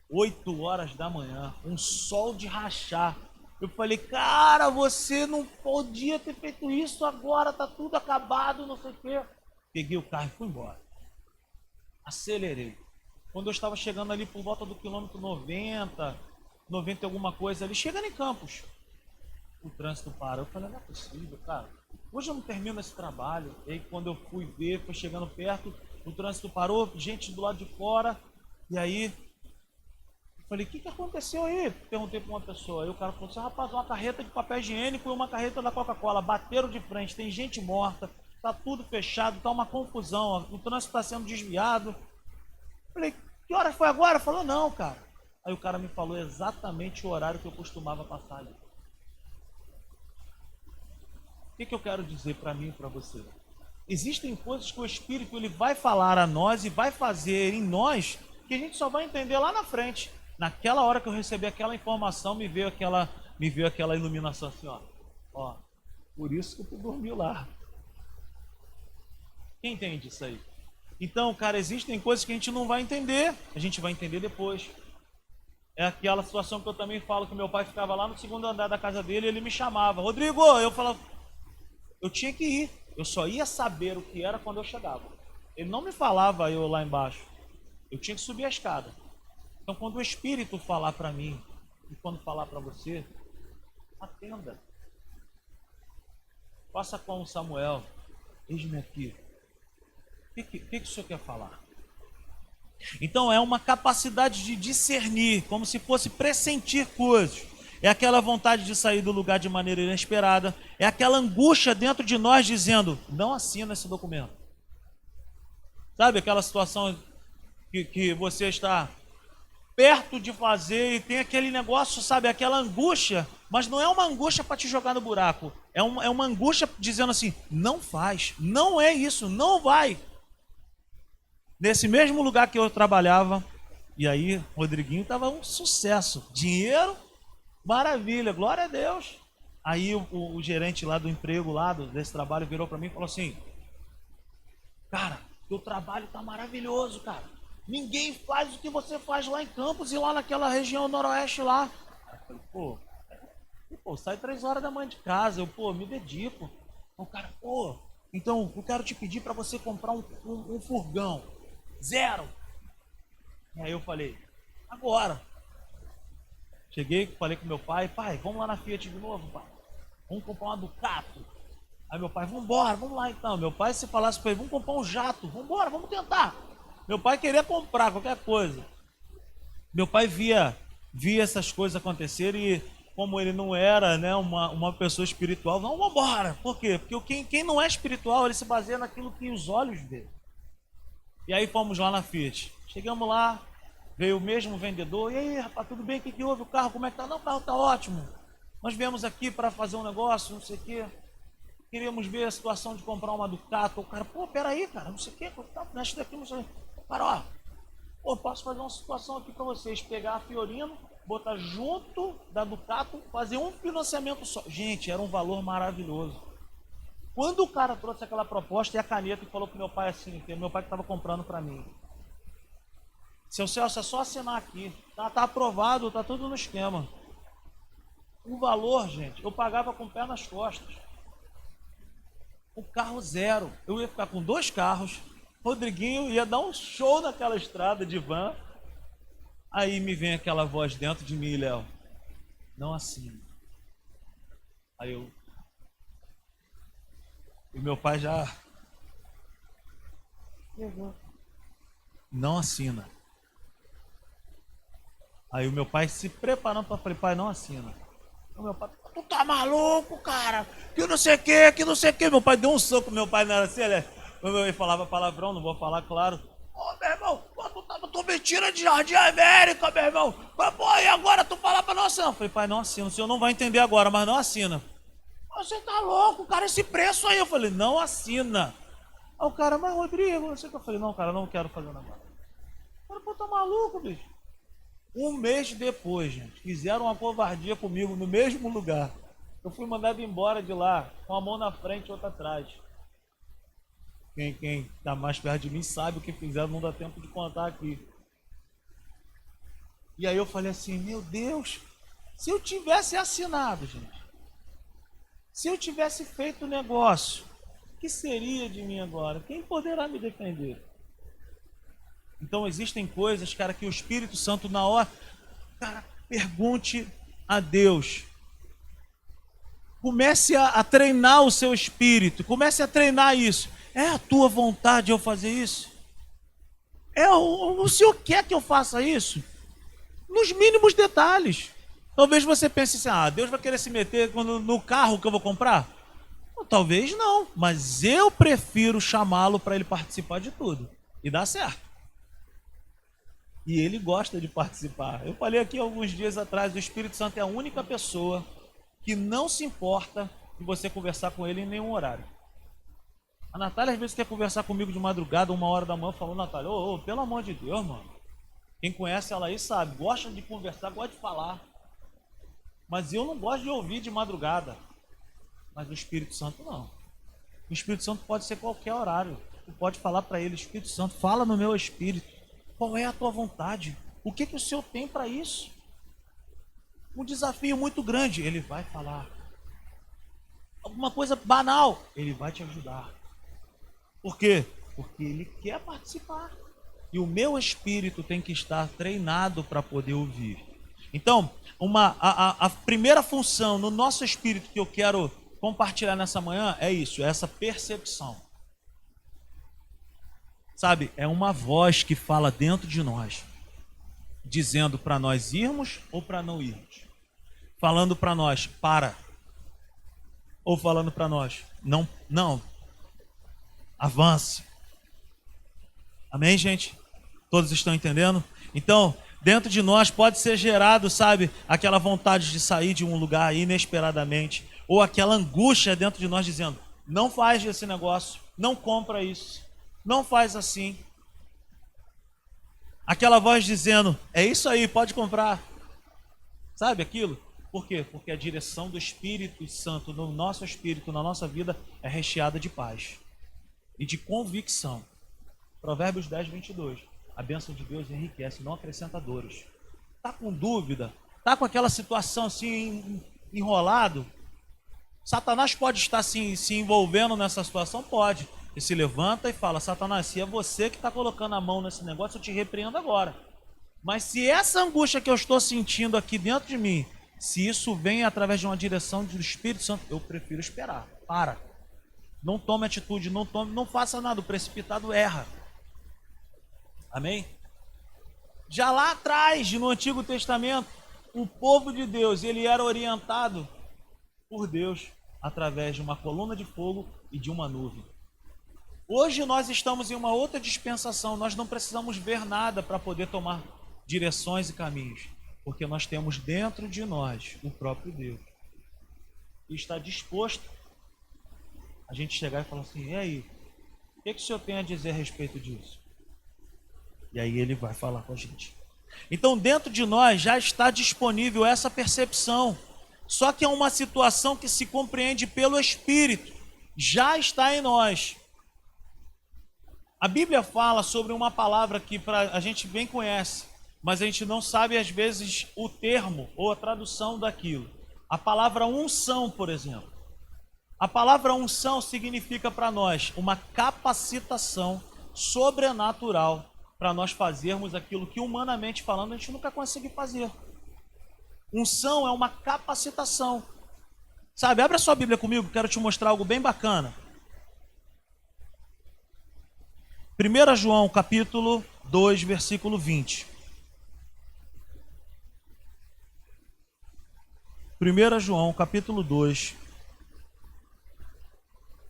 8 horas da manhã, um sol de rachar. Eu falei, cara, você não podia ter feito isso agora, tá tudo acabado, não sei o quê. Peguei o carro e fui embora. Acelerei. Quando eu estava chegando ali por volta do quilômetro 90, 90 e alguma coisa ali, chegando em Campos, o trânsito parou. Eu falei, não é possível, cara. Hoje eu não termino esse trabalho. E aí quando eu fui ver, foi chegando perto, o trânsito parou, gente do lado de fora. E aí, eu falei, o que aconteceu aí? Perguntei para uma pessoa. Aí o cara falou assim, rapaz, uma carreta de papel higiênico e uma carreta da Coca-Cola. Bateram de frente, tem gente morta, tá tudo fechado, tá uma confusão, o trânsito está sendo desviado. Eu falei, que horas foi agora? Falou, não, cara. Aí o cara me falou exatamente o horário que eu costumava passar ali. O que eu quero dizer para mim e para você? Existem coisas que o Espírito ele vai falar a nós e vai fazer em nós que a gente só vai entender lá na frente. Naquela hora que eu recebi aquela informação, me veio aquela iluminação assim, ó, por isso que tu dormiu lá. Quem entende isso aí? Então, cara, existem coisas que a gente não vai entender, a gente vai entender depois. É aquela situação que eu também falo que meu pai ficava lá no segundo andar da casa dele e ele me chamava, Rodrigo, eu falava, eu tinha que ir, eu só ia saber o que era quando eu chegava. Ele não me falava eu lá embaixo, eu tinha que subir a escada. Então, quando o Espírito falar para mim e quando falar para você, atenda. Faça com o Samuel, eis-me aqui. O que o senhor quer falar? Então, é uma capacidade de discernir, como se fosse pressentir coisas. É aquela vontade de sair do lugar de maneira inesperada. É aquela angústia dentro de nós dizendo, não assina esse documento. Sabe aquela situação que você está perto de fazer e tem aquele negócio, sabe, aquela angústia, mas não é uma angústia para te jogar no buraco. É uma angústia dizendo assim, não faz, não é isso, não vai. Nesse mesmo lugar que eu trabalhava, e aí Rodriguinho estava um sucesso. Dinheiro, maravilha, glória a Deus. Aí o gerente lá do emprego, lá desse trabalho, virou para mim e falou assim, cara, teu trabalho tá maravilhoso, cara. Ninguém faz o que você faz lá em Campos e lá naquela região noroeste lá. Eu falei, pô, sai 3 horas da manhã de casa, eu, me dedico. O cara, então eu quero te pedir para você comprar um furgão, 0. E aí eu falei, agora. Cheguei, falei com meu pai, vamos lá na Fiat de novo, pai. Vamos comprar uma Ducato. Aí meu pai, vamos lá então. Meu pai, se falasse para ele, vamos comprar um jato, vamos tentar. Meu pai queria comprar qualquer coisa. Meu pai via essas coisas acontecerem e como ele não era, né, uma pessoa espiritual, não, vamos embora. Por quê? Porque quem não é espiritual, ele se baseia naquilo que os olhos vê. E aí fomos lá na Fiat. Chegamos lá, veio o mesmo vendedor. E aí, rapaz, tudo bem? O que houve? O carro, como é que tá? Não, o carro tá ótimo. Nós viemos aqui para fazer um negócio, não sei o quê. Queríamos ver a situação de comprar uma Ducato. O cara, peraí, cara, não sei o quê. Mexe daqui, não sei. Cara, posso fazer uma situação aqui para vocês. Pegar a Fiorino, botar junto da Ducato, fazer um financiamento só. Gente, era um valor maravilhoso. Quando o cara trouxe aquela proposta e a caneta e falou pro meu pai assim, que meu pai que estava comprando para mim. Seu Celso, é só assinar aqui. Tá aprovado, tá tudo no esquema. O valor, gente, eu pagava com o pé nas costas. O carro 0. Eu ia ficar com 2 carros. Rodriguinho ia dar um show naquela estrada de van. Aí me vem aquela voz dentro de mim, Léo. Não assina. Aí eu... E meu pai já... Não assina. Aí o meu pai se preparando para falar, pai, não assina. O meu pai, tu tá maluco, cara? Que não sei o que. Meu pai deu um soco, meu pai não era assim, ele falava palavrão, não vou falar, claro. Meu irmão, tu me tira de Jardim América, meu irmão. E agora tu fala pra não assinar? Eu falei, pai, não assina, o senhor não vai entender agora, mas não assina. Você tá louco, cara, esse preço aí. Eu falei, não assina. Aí o cara, mas Rodrigo, não sei o que. Eu falei, não, cara, não quero fazer nada. O cara, tá maluco, bicho. 1 mês depois, gente, fizeram uma covardia comigo no mesmo lugar. Eu fui mandado embora de lá, com a mão na frente e outra atrás. Quem está mais perto de mim sabe o que fizeram, não dá tempo de contar aqui. E aí eu falei assim, meu Deus, Se eu tivesse assinado, gente, se eu tivesse feito o negócio, o que seria de mim agora? Quem poderá me defender? Então existem coisas, cara, que o Espírito Santo na hora, cara, pergunte a Deus. Comece a treinar o seu espírito, comece a treinar isso. É a tua vontade eu fazer isso? O Senhor quer que eu faça isso? Nos mínimos detalhes. Talvez você pense assim, Deus vai querer se meter no carro que eu vou comprar? Talvez não, mas eu prefiro chamá-lo para ele participar de tudo. E dá certo. E ele gosta de participar. Eu falei aqui alguns dias atrás, o Espírito Santo é a única pessoa que não se importa de você conversar com ele em nenhum horário. A Natália às vezes quer conversar comigo de madrugada, 1h da manhã, falou, Natália, pelo amor de Deus, mano. Quem conhece ela aí sabe, gosta de conversar, gosta de falar. Mas eu não gosto de ouvir de madrugada. Mas o Espírito Santo não. O Espírito Santo pode ser qualquer horário. Tu pode falar para ele, Espírito Santo, fala no meu espírito. Qual é a tua vontade? O que o Senhor tem para isso? Um desafio muito grande, ele vai falar. Alguma coisa banal, ele vai te ajudar. Por quê? Porque ele quer participar. E o meu espírito tem que estar treinado para poder ouvir. Então, a primeira função no nosso espírito que eu quero compartilhar nessa manhã é isso, é essa percepção. Sabe, é uma voz que fala dentro de nós, dizendo para nós irmos ou para não irmos. Falando para nós, para. Ou falando para nós, não, avance. Amém, gente? Todos estão entendendo? Então, dentro de nós pode ser gerado, sabe, aquela vontade de sair de um lugar inesperadamente, ou aquela angústia dentro de nós dizendo, não faz esse negócio, não compra isso, não faz assim. Aquela voz dizendo, é isso aí, pode comprar. Sabe aquilo? Por quê? Porque a direção do Espírito Santo no nosso espírito, na nossa vida, é recheada de paz e de convicção. Provérbios 10:22. A bênção de Deus enriquece, não acrescenta dores. Está com dúvida? Está com aquela situação assim, enrolado? Satanás pode estar se envolvendo nessa situação? Pode. Ele se levanta e fala, Satanás, se é você que está colocando a mão nesse negócio, eu te repreendo agora. Mas se essa angústia que eu estou sentindo aqui dentro de mim, se isso vem através de uma direção do Espírito Santo, eu prefiro esperar. Para. Não tome atitude, não faça nada. O precipitado erra. Amém? Já lá atrás, no Antigo Testamento, o povo de Deus, ele era orientado por Deus através de uma coluna de fogo e de uma nuvem. Hoje nós estamos em uma outra dispensação, nós não precisamos ver nada para poder tomar direções e caminhos, porque nós temos dentro de nós o próprio Deus, que está disposto a gente chegar e falar assim, e aí, o que o Senhor tem a dizer a respeito disso? E aí ele vai falar com a gente. Então dentro de nós já está disponível essa percepção, só que é uma situação que se compreende pelo Espírito, já está em nós. A Bíblia fala sobre uma palavra que a gente bem conhece, mas a gente não sabe às vezes o termo ou a tradução daquilo. A palavra unção, por exemplo. A palavra unção significa para nós uma capacitação sobrenatural para nós fazermos aquilo que humanamente falando a gente nunca conseguiu fazer. Unção é uma capacitação. Sabe, abre a sua Bíblia comigo, quero te mostrar algo bem bacana. 1 João capítulo 2, versículo 20. 1 João capítulo 2,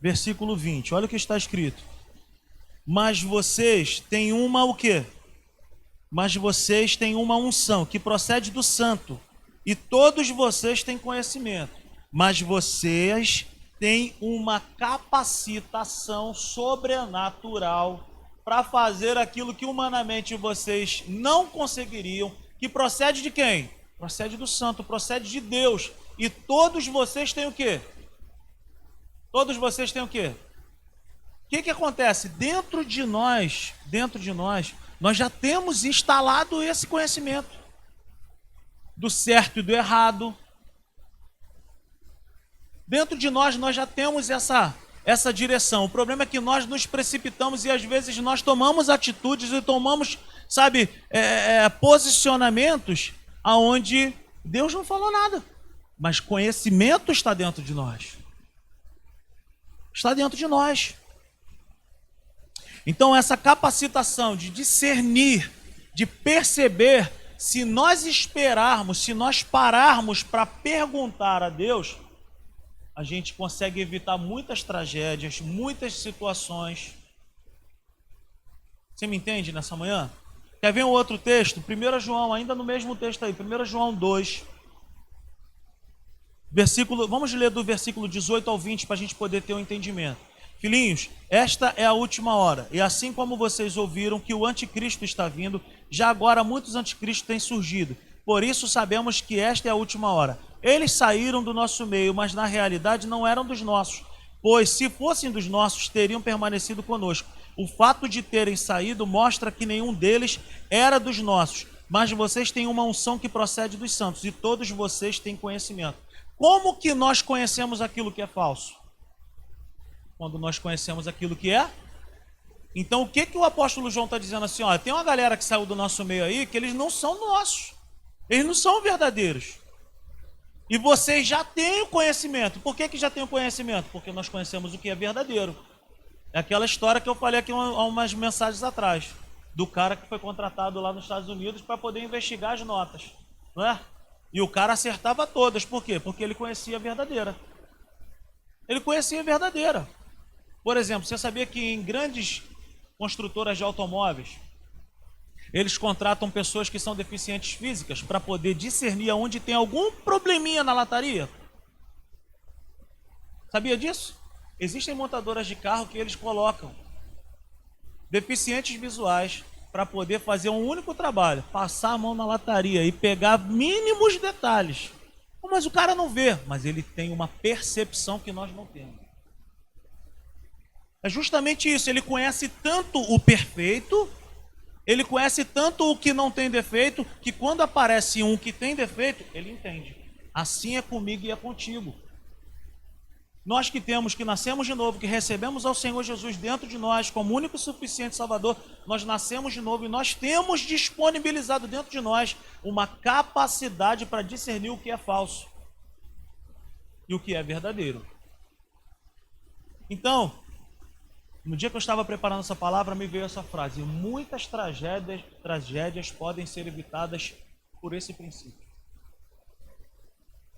versículo 20. Olha o que está escrito. Mas vocês têm uma o quê? Mas vocês têm uma unção que procede do santo, e todos vocês têm conhecimento. Mas vocês têm uma capacitação sobrenatural para fazer aquilo que humanamente vocês não conseguiriam, que procede de quem? Procede do santo, procede de Deus. E todos vocês têm o quê? Todos vocês têm o quê? O que acontece? Dentro de nós, nós já temos instalado esse conhecimento. do certo e do errado. Dentro de nós já temos essa direção. O problema é que nós nos precipitamos e às vezes nós tomamos atitudes e tomamos, sabe, posicionamentos aonde Deus não falou nada. Mas conhecimento está dentro de nós. Está dentro de nós. Então essa capacitação de discernir, de perceber, se nós esperarmos, se nós pararmos para perguntar a Deus, a gente consegue evitar muitas tragédias, muitas situações. Você me entende nessa manhã? Quer ver um outro texto? 1 João, ainda no mesmo texto aí, 1 João 2. Vamos ler do versículo 18 ao 20 para a gente poder ter um entendimento. Filhinhos, esta é a última hora, e assim como vocês ouviram que o anticristo está vindo, já agora muitos anticristos têm surgido. Por isso sabemos que esta é a última hora. Eles saíram do nosso meio, mas na realidade não eram dos nossos, pois se fossem dos nossos, teriam permanecido conosco. O fato de terem saído mostra que nenhum deles era dos nossos, mas vocês têm uma unção que procede dos santos, e todos vocês têm conhecimento. Como que nós conhecemos aquilo que é falso? Quando nós conhecemos aquilo que é. Então o que o apóstolo João está dizendo assim? Ó, tem uma galera que saiu do nosso meio aí que eles não são nossos. Eles não são verdadeiros. E vocês já têm o conhecimento. Por que já tem o conhecimento? Porque nós conhecemos o que é verdadeiro. É aquela história que eu falei aqui há umas mensagens atrás. Do cara que foi contratado lá nos Estados Unidos para poder investigar as notas. Não é? E o cara acertava todas. Por quê? Porque ele conhecia a verdadeira. Ele conhecia a verdadeira. Por exemplo, você sabia que em grandes construtoras de automóveis, eles contratam pessoas que são deficientes físicas para poder discernir aonde tem algum probleminha na lataria? Sabia disso? Existem montadoras de carro que eles colocam deficientes visuais para poder fazer um único trabalho, passar a mão na lataria e pegar mínimos detalhes. Mas o cara não vê, mas ele tem uma percepção que nós não temos. É justamente isso, ele conhece tanto o perfeito, ele conhece tanto o que não tem defeito, que quando aparece um que tem defeito, ele entende. Assim é comigo e é contigo. Nós que nascemos de novo, que recebemos ao Senhor Jesus dentro de nós como único e suficiente Salvador, nós nascemos de novo e nós temos disponibilizado dentro de nós uma capacidade para discernir o que é falso e o que é verdadeiro. Então, no dia que eu estava preparando essa palavra, me veio essa frase: muitas tragédias podem ser evitadas por esse princípio.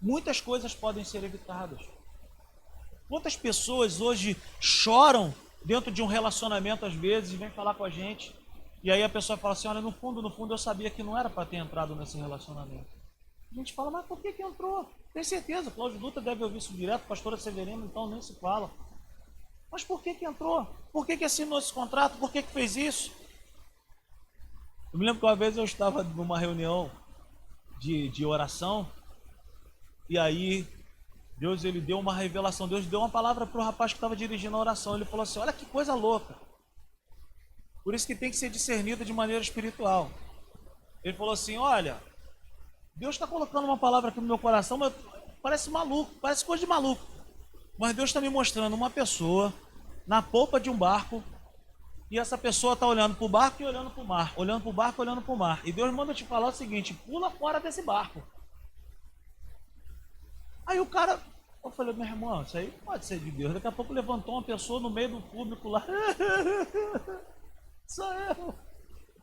Muitas coisas podem ser evitadas. Quantas pessoas hoje choram dentro de um relacionamento às vezes e vêm falar com a gente, e aí a pessoa fala assim: olha, no fundo eu sabia que não era para ter entrado nesse relacionamento. A gente fala: mas por que entrou? Tem certeza, Cláudio Dutra deve ouvir isso direto, pastora Severina, então nem se fala. Mas por que entrou? Por que assinou esse contrato? Por que fez isso? Eu me lembro que uma vez eu estava numa reunião de oração, e aí Deus ele deu uma revelação, Deus deu uma palavra para o rapaz que estava dirigindo a oração. Ele falou assim: olha que coisa louca. Por isso que tem que ser discernido de maneira espiritual. Ele falou assim: olha, Deus está colocando uma palavra aqui no meu coração, mas parece maluco, parece coisa de maluco. Mas Deus está me mostrando uma pessoa na polpa de um barco, e essa pessoa está olhando para o barco e olhando para o mar, olhando para o barco e olhando para o mar. E Deus manda te falar o seguinte: pula fora desse barco. Aí o cara, eu falei: meu irmão, isso aí pode ser de Deus. Daqui a pouco levantou uma pessoa no meio do público lá. Sou eu.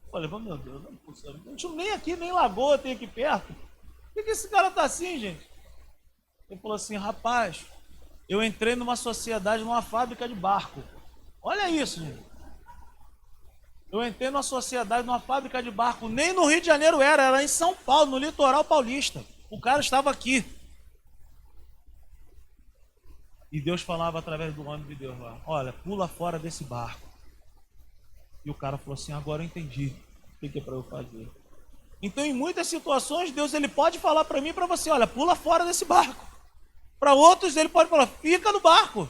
Eu falei: meu Deus, não é possível. A gente nem aqui, nem lagoa tem aqui perto. Por que esse cara tá assim, gente? Ele falou assim: rapaz, eu entrei numa sociedade, numa fábrica de barco. Olha isso, gente. Eu entrei numa sociedade, numa fábrica de barco. Nem no Rio de Janeiro era em São Paulo, no litoral paulista. O cara estava aqui. E Deus falava através do homem de Deus lá: olha, pula fora desse barco. E o cara falou assim: agora eu entendi o que é para eu fazer. Então, em muitas situações, Deus ele pode falar para mim e para você: olha, pula fora desse barco. Para outros, ele pode falar: fica no barco.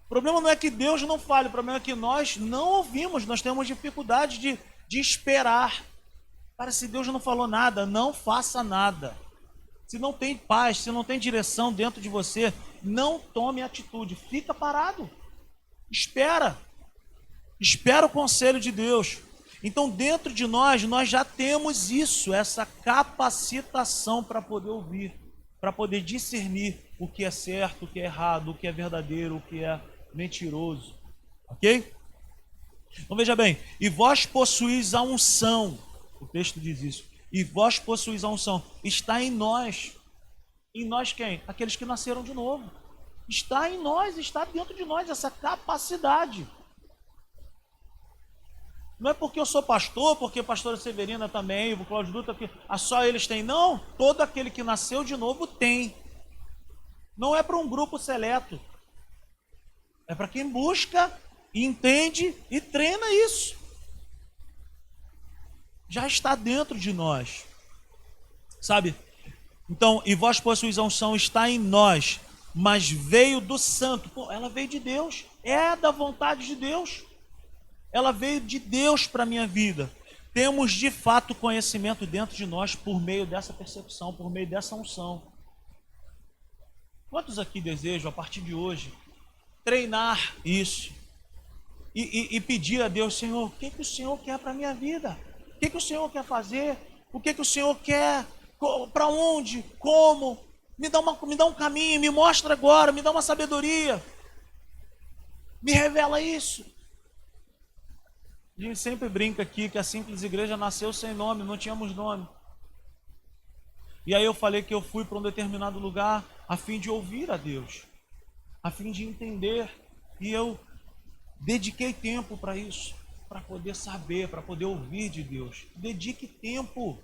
O problema não é que Deus não fale, o problema é que nós não ouvimos, nós temos dificuldade de esperar. Cara, se Deus não falou nada, não faça nada. Se não tem paz, se não tem direção dentro de você, não tome atitude. Fica parado. Espera. Espera o conselho de Deus. Então, dentro de nós já temos isso, essa capacitação para poder ouvir, para poder discernir o que é certo, o que é errado, o que é verdadeiro, o que é mentiroso. Ok? Então veja bem, e vós possuís a unção, o texto diz isso, e vós possuís a unção, está em nós. Em nós quem? Aqueles que nasceram de novo. Está em nós, está dentro de nós essa capacidade. Não é porque eu sou pastor, porque a pastora Severina também, o Cláudio Dutra, que só eles têm. Não, todo aquele que nasceu de novo tem. Não é para um grupo seleto. É para quem busca, entende e treina isso. Já está dentro de nós. Sabe? Então, e vós possuís a unção, está em nós, mas veio do santo. Pô, ela veio de Deus. É da vontade de Deus. Ela veio de Deus para a minha vida. Temos de fato conhecimento dentro de nós por meio dessa percepção, por meio dessa unção. Quantos aqui desejam, a partir de hoje, treinar isso? E pedir a Deus, Senhor, o que o Senhor quer para a minha vida? O que o Senhor quer fazer? O que o Senhor quer? Para onde? Como? Me dá um caminho, me mostra agora, me dá uma sabedoria. Me revela isso. A gente sempre brinca aqui que a simples igreja nasceu sem nome, não tínhamos nome. E aí eu falei que eu fui para um determinado lugar a fim de ouvir a Deus, a fim de entender. E eu dediquei tempo para isso, para poder saber, para poder ouvir de Deus. Dedique tempo,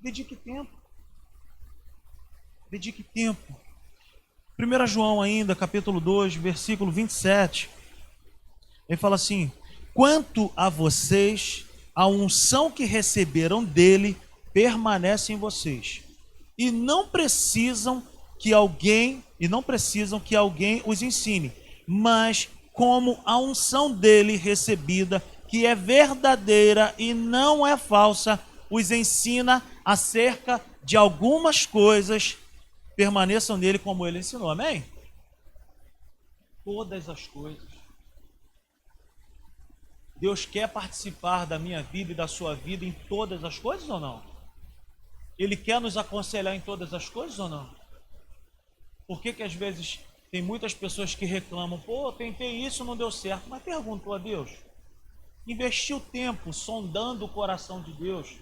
dedique tempo, dedique tempo. 1 João ainda, capítulo 2, versículo 27, ele fala assim: quanto a vocês, a unção que receberam dele permanece em vocês, e não precisam que alguém os ensine, mas como a unção dele recebida, que é verdadeira e não é falsa, os ensina acerca de algumas coisas, permaneçam nele como ele ensinou. Amém? Todas as coisas. Deus quer participar da minha vida e da sua vida em todas as coisas ou não? Ele quer nos aconselhar em todas as coisas ou não? Por que às vezes tem muitas pessoas que reclamam, pô, tentei isso, não deu certo, mas perguntou a Deus? Investiu tempo sondando o coração de Deus?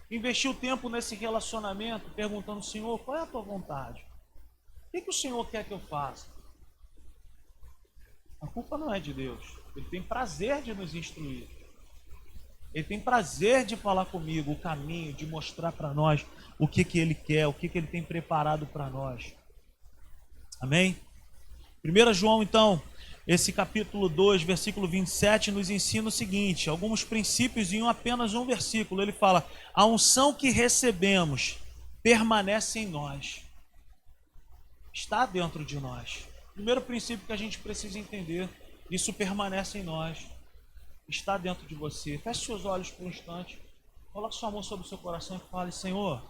Investiu tempo nesse relacionamento, perguntando, Senhor, qual é a tua vontade? O que o Senhor quer que eu faça? A culpa não é de Deus. Ele tem prazer de nos instruir. Ele tem prazer de falar comigo o caminho, de mostrar para nós o que Ele quer, o que Ele tem preparado para nós. Amém? 1 João, então, esse capítulo 2, versículo 27, nos ensina o seguinte, alguns princípios em apenas um versículo. Ele fala, a unção que recebemos permanece em nós. Está dentro de nós. Primeiro princípio que a gente precisa entender, isso permanece em nós. Está dentro de você. Feche seus olhos por um instante. Coloque sua mão sobre o seu coração e fale, Senhor,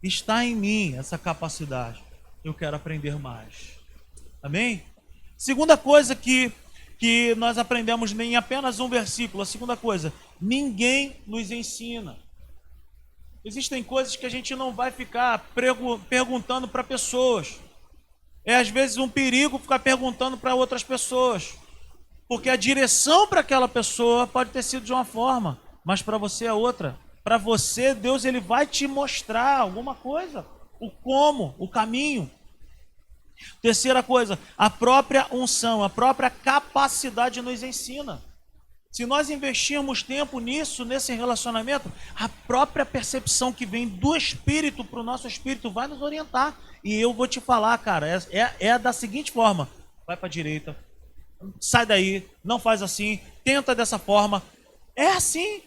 está em mim essa capacidade. Eu quero aprender mais. Amém? Segunda coisa que nós aprendemos em apenas um versículo. A segunda coisa, ninguém nos ensina. Existem coisas que a gente não vai ficar perguntando para pessoas. É às vezes um perigo ficar perguntando para outras pessoas. Porque a direção para aquela pessoa pode ter sido de uma forma, mas para você é outra. Para você, Deus ele vai te mostrar alguma coisa. O como, o caminho. Terceira coisa, a própria unção, a própria capacidade nos ensina. Se nós investirmos tempo nisso, nesse relacionamento, a própria percepção que vem do Espírito para o nosso Espírito vai nos orientar. E eu vou te falar, cara, é da seguinte forma, vai para a direita, sai daí, não faz assim, tenta dessa forma. É assim.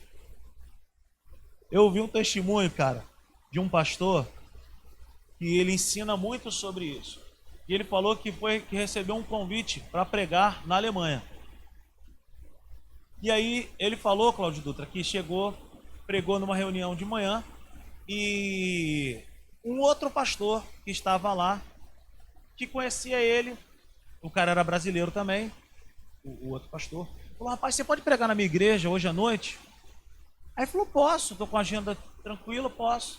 Eu ouvi um testemunho, cara, de um pastor, que ele ensina muito sobre isso. E ele falou que recebeu um convite para pregar na Alemanha. E aí ele falou, Cláudio Dutra, que chegou pregou numa reunião de manhã e um outro pastor que estava lá, que conhecia ele, o cara era brasileiro também, o outro pastor, falou: rapaz, você pode pregar na minha igreja hoje à noite? Aí falou: posso, estou com a agenda tranquila, posso.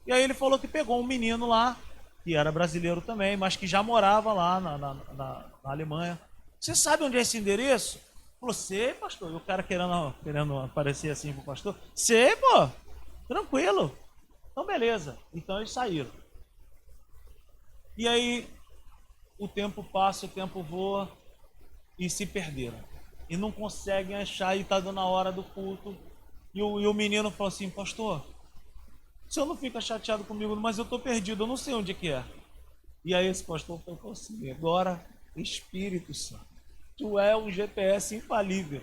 E aí ele falou que pegou um menino lá, que era brasileiro também, mas que já morava lá na Alemanha. Você sabe onde é esse endereço? Falou: sei, pastor. E o cara querendo aparecer assim pro pastor: sei, pô, tranquilo. Então beleza. Então eles saíram. E aí o tempo passa, o tempo voa e se perderam. E não conseguem achar e tá dando a hora do culto. E o menino falou assim: pastor, o senhor não fica chateado comigo, mas eu tô perdido, eu não sei onde é que é. E aí esse pastor falou assim: agora, Espírito Santo, tu é um GPS infalível.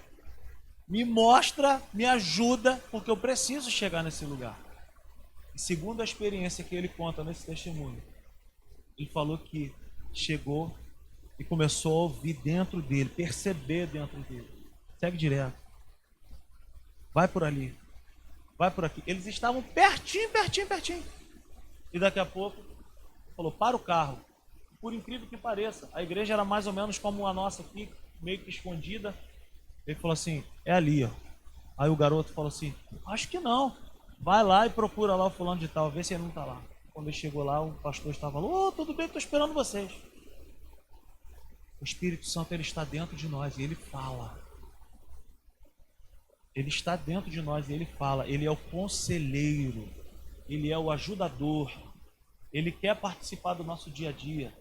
Me mostra, me ajuda, porque eu preciso chegar nesse lugar. E segundo a experiência que ele conta nesse testemunho, ele falou que chegou e começou a ouvir dentro dele, perceber dentro dele. Segue direto. Vai por ali. Vai por aqui. Eles estavam pertinho. E daqui a pouco, falou: para o carro. Por incrível que pareça, a igreja era mais ou menos como a nossa aqui, meio que escondida. Ele falou assim: é ali, ó. Aí o garoto falou assim: acho que não. Vai lá e procura lá o fulano de tal, vê se ele não está lá. Quando ele chegou lá, o pastor estava lá: ô, tudo bem, estou esperando vocês. O Espírito Santo, ele está dentro de nós e ele fala. Ele está dentro de nós e ele fala. Ele é o conselheiro, ele é o ajudador, ele quer participar do nosso dia a dia,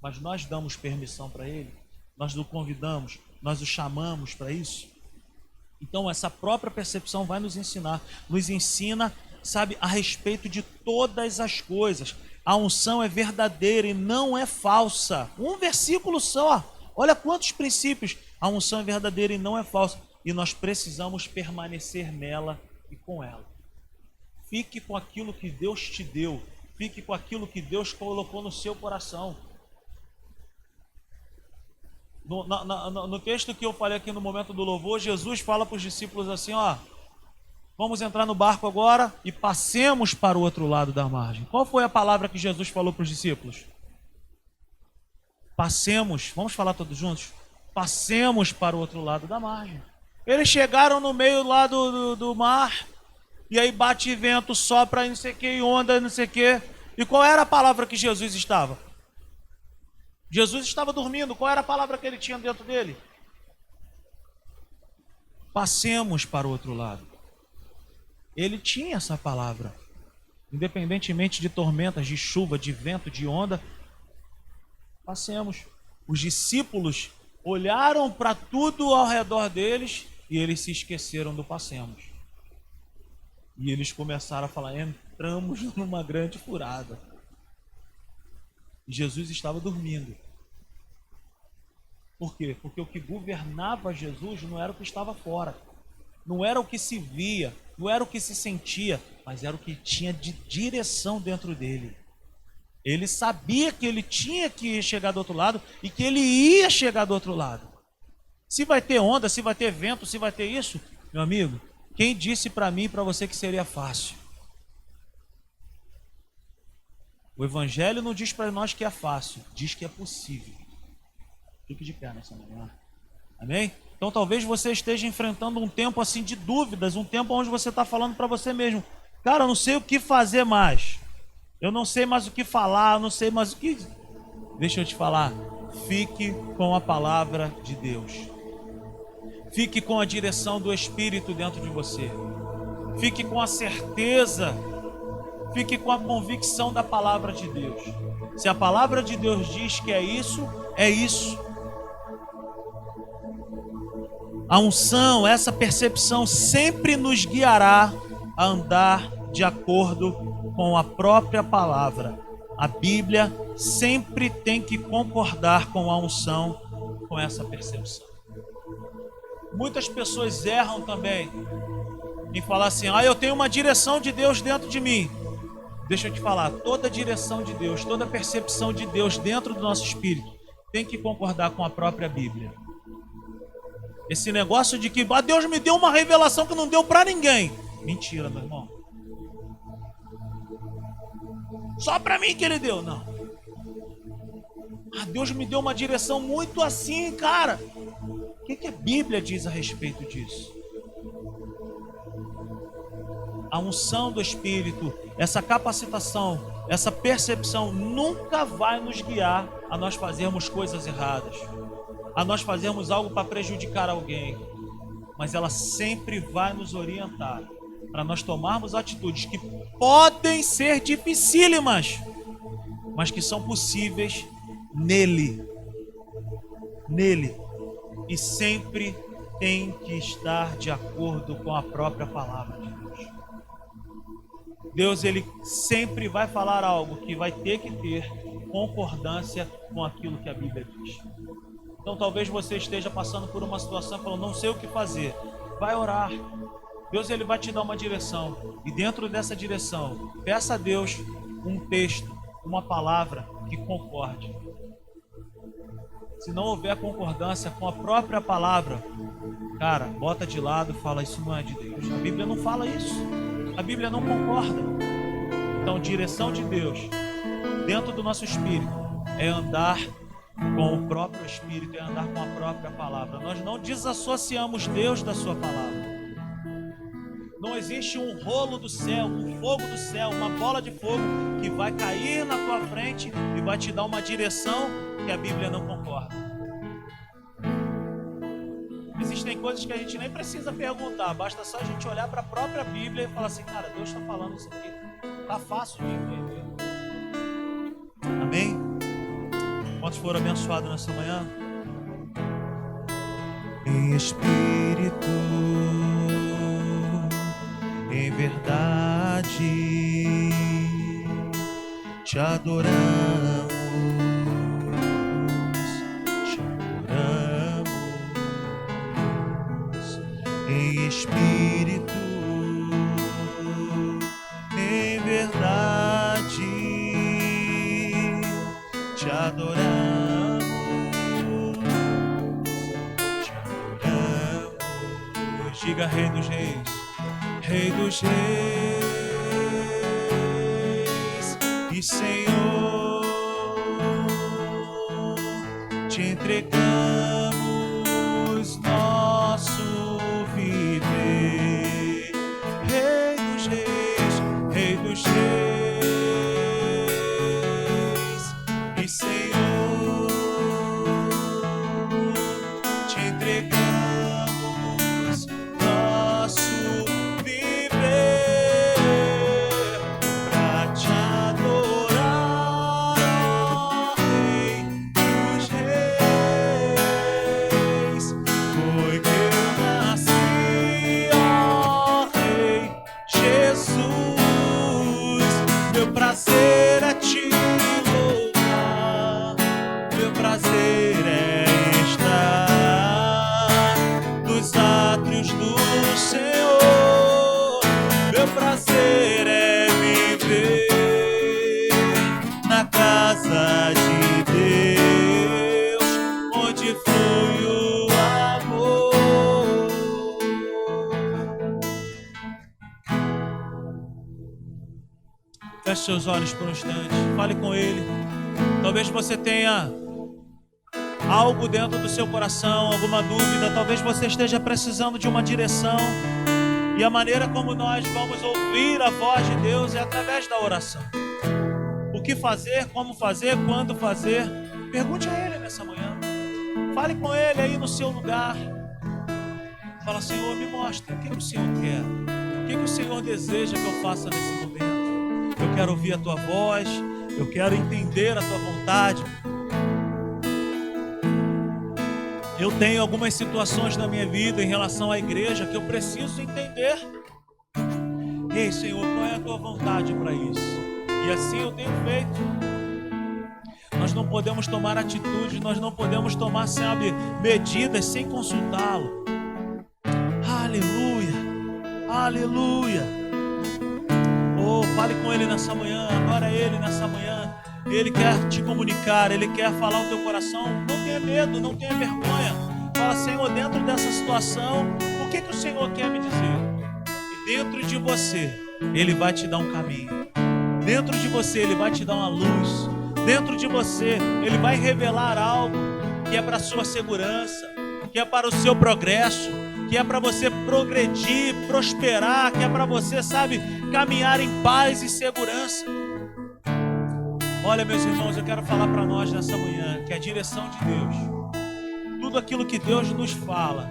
mas nós damos permissão para ele, nós o convidamos, nós o chamamos para isso. Então essa própria percepção vai nos ensinar, nos ensina, sabe, a respeito de todas as coisas. A unção é verdadeira e não é falsa. Um versículo só, olha quantos princípios. A unção é verdadeira e não é falsa. E nós precisamos permanecer nela e com ela. Fique com aquilo que Deus te deu. Fique com aquilo que Deus colocou no seu coração. No texto que eu falei aqui no momento do louvor, Jesus fala para os discípulos assim: ó, vamos entrar no barco agora e passemos para o outro lado da margem. Qual foi a palavra que Jesus falou para os discípulos? Passemos, vamos falar todos juntos? Passemos para o outro lado da margem. Eles chegaram no meio lá do mar, e aí bate vento, sopra, não sei o que, e onda, não sei o que. E qual era a palavra que Jesus estava? Jesus estava dormindo. Qual era a palavra que ele tinha dentro dele? Passemos para o outro lado. Ele tinha essa palavra. Independentemente de tormentas, de chuva, de vento, de onda, passemos. Os discípulos olharam para tudo ao redor deles e eles se esqueceram do passemos. E eles começaram a falar: entramos numa grande furada. E Jesus estava dormindo. Por quê? Porque o que governava Jesus não era o que estava fora, não era o que se via, não era o que se sentia, mas era o que tinha de direção dentro dele. Ele sabia que ele tinha que chegar do outro lado e que ele ia chegar do outro lado. Se vai ter onda, se vai ter vento, se vai ter isso, meu amigo, quem disse para mim e para você que seria fácil? O Evangelho não diz para nós que é fácil, diz que é possível. Fique de pé nessa manhã. Amém? Então talvez você esteja enfrentando um tempo assim de dúvidas, um tempo onde você está falando para você mesmo: cara, eu não sei o que fazer mais, eu não sei mais o que falar, eu não sei mais o que... Deixa eu te falar, fique com a palavra de Deus. Fique com a direção do Espírito dentro de você. Fique com a certeza, fique com a convicção da palavra de Deus. Se a palavra de Deus diz que é isso, é isso. A unção, essa percepção sempre nos guiará a andar de acordo com a própria palavra. A Bíblia sempre tem que concordar com a unção, com essa percepção. Muitas pessoas erram também em falar assim: eu tenho uma direção de Deus dentro de mim. Deixa eu te falar, toda direção de Deus, toda percepção de Deus dentro do nosso espírito tem que concordar com a própria Bíblia. Esse negócio de que Deus me deu uma revelação que não deu para ninguém. Mentira, meu irmão. Só para mim que ele deu, não. Deus me deu uma direção muito assim, cara. O que a Bíblia diz a respeito disso? A unção do Espírito, essa capacitação, essa percepção nunca vai nos guiar a nós fazermos coisas erradas, a nós fazermos algo para prejudicar alguém, mas ela sempre vai nos orientar para nós tomarmos atitudes que podem ser dificílimas, mas que são possíveis nele, e sempre tem que estar de acordo com a própria palavra de Deus. Deus, ele sempre vai falar algo que vai ter que ter concordância com aquilo que a Bíblia diz. Então talvez você esteja passando por uma situação e falando, não sei o que fazer. Vai orar. Deus, ele vai te dar uma direção. E dentro dessa direção, peça a Deus um texto, uma palavra que concorde. Se não houver concordância com a própria palavra, cara, bota de lado e fala, isso não é de Deus. A Bíblia não fala isso. A Bíblia não concorda. Então, direção de Deus dentro do nosso espírito é andar com o próprio Espírito, é andar com a própria palavra. Nós não desassociamos Deus da sua palavra. Não existe um rolo do céu, um fogo do céu, uma bola de fogo que vai cair na tua frente e vai te dar uma direção que a Bíblia não concorda. Existem coisas que a gente nem precisa perguntar, basta só a gente olhar para a própria Bíblia e falar assim, cara, Deus está falando isso aqui, tá fácil de entender. Amém? Quantos foram abençoados nessa manhã? Em espírito, em verdade, te adoramos, em espírito, em verdade, te adoramos, te adoramos. Diga Rei dos Reis, Rei dos Reis e Senhor, te entregamos nosso viver. Rei dos Reis, Rei dos Reis e Senhor, te entregamos nosso viver pra te adorar, ó Rei dos Reis. Foi que eu nasci, ó Rei Jesus. Meu prazer é te louvar, meu prazer é estar nos átrios do Senhor. Meu prazer é viver na casa de Deus, onde flui o amor. Feche seus olhos por um instante, fale com Ele. Talvez você tenha algo dentro do seu coração, alguma dúvida, talvez você esteja precisando de uma direção. E a maneira como nós vamos ouvir a voz de Deus é através da oração. O que fazer, como fazer, quando fazer, pergunte a Ele nessa manhã. Fale com Ele aí no seu lugar. Fala, Senhor, me mostra o que o Senhor quer, o que o Senhor deseja que eu faça nesse momento. Eu quero ouvir a Tua voz, eu quero entender a Tua vontade. Eu tenho algumas situações na minha vida em relação à igreja que eu preciso entender. Ei, Senhor, qual é a Tua vontade para isso? E assim eu tenho feito. Nós não podemos tomar atitudes, nós não podemos tomar, sabe, medidas sem consultá-lo. Aleluia, aleluia. Oh, fale com Ele nessa manhã, adora Ele nessa manhã. Ele quer te comunicar, Ele quer falar o teu coração. Não tenha medo, não tenha vergonha. Fala, Senhor, dentro dessa situação, o que o Senhor quer me dizer? E dentro de você Ele vai te dar um caminho. Dentro de você Ele vai te dar uma luz. Dentro de você Ele vai revelar algo que é para a sua segurança, que é para o seu progresso, que é para você progredir, prosperar, que é para você, sabe, caminhar em paz e segurança. Olha, meus irmãos, eu quero falar para nós nessa manhã que a direção de Deus, tudo aquilo que Deus nos fala,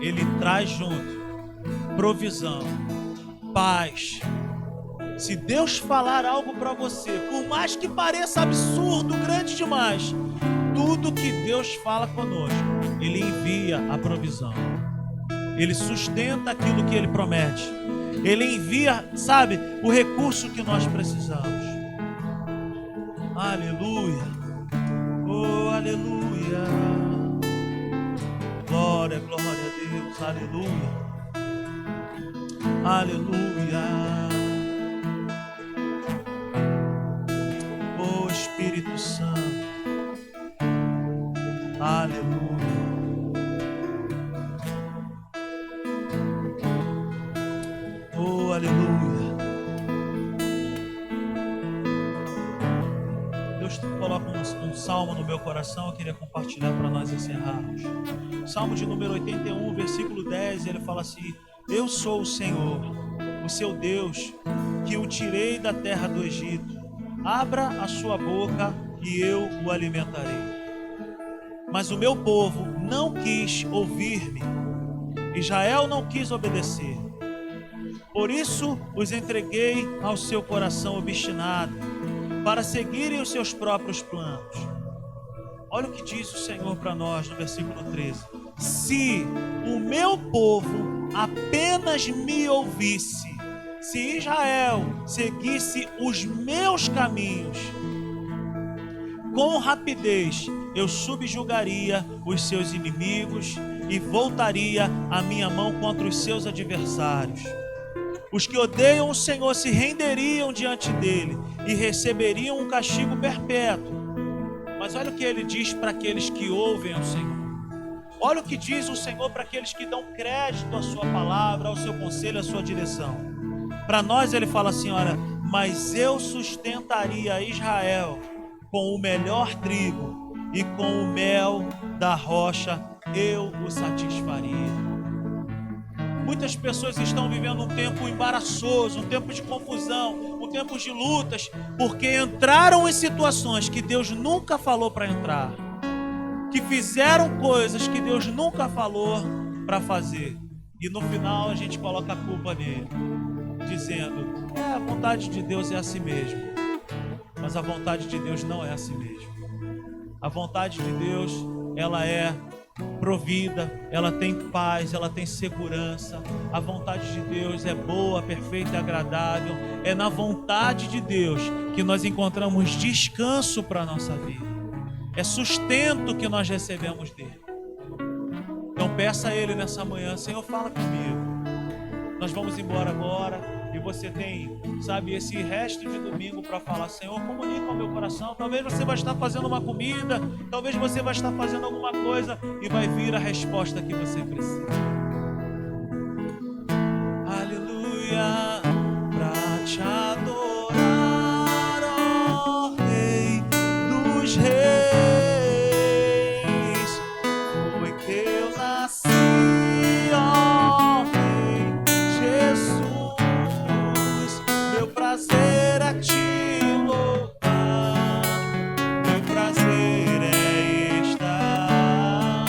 Ele traz junto provisão, paz. Se Deus falar algo para você, por mais que pareça absurdo, grande demais, tudo que Deus fala conosco, Ele envia a provisão. Ele sustenta aquilo que Ele promete. Ele envia, sabe, o recurso que nós precisamos. Aleluia. Oh, aleluia. Glória, glória a Deus. Aleluia. Aleluia. Oh, Espírito Santo. Aleluia. Oh, aleluia. Deus coloca um salmo no meu coração, eu queria compartilhar para nós encerrarmos. Salmo de número 81, versículo 10, ele fala assim: eu sou o Senhor, o seu Deus, que o tirei da terra do Egito. Abra a sua boca e eu o alimentarei. Mas o meu povo não quis ouvir-me, Israel não quis obedecer. Por isso os entreguei ao seu coração obstinado, para seguirem os seus próprios planos. Olha o que diz o Senhor para nós no versículo 13: se o meu povo apenas me ouvisse, se Israel seguisse os meus caminhos, com rapidez eu subjugaria os seus inimigos e voltaria a minha mão contra os seus adversários. Os que odeiam o Senhor se renderiam diante dele e receberiam um castigo perpétuo. Mas olha o que ele diz para aqueles que ouvem ao Senhor. Olha o que diz o Senhor para aqueles que dão crédito à sua palavra, ao seu conselho, à sua direção. Para nós ele fala assim, olha, mas eu sustentaria Israel com o melhor trigo e com o mel da rocha eu o satisfaria. Muitas pessoas estão vivendo um tempo embaraçoso, um tempo de confusão, um tempo de lutas, porque entraram em situações que Deus nunca falou para entrar, que fizeram coisas que Deus nunca falou para fazer, e no final a gente coloca a culpa nele, dizendo, a vontade de Deus é assim mesmo. Mas a vontade de Deus não é assim mesmo. A vontade de Deus, ela é provida, ela tem paz, ela tem segurança. A vontade de Deus é boa, perfeita e agradável. É na vontade de Deus que nós encontramos descanso para a nossa vida. É sustento que nós recebemos dele. Então peça a ele nessa manhã, Senhor, fala comigo. Nós vamos embora agora. E você tem, sabe, esse resto de domingo para falar, Senhor, comunica ao meu coração. Talvez você vai estar fazendo uma comida, talvez você vai estar fazendo alguma coisa e vai vir a resposta que você precisa. Aleluia, para te adorar, ó Rei dos Reis, foi que eu nasci, ó Rei Jesus. Meu prazer é te louvar, meu prazer é estar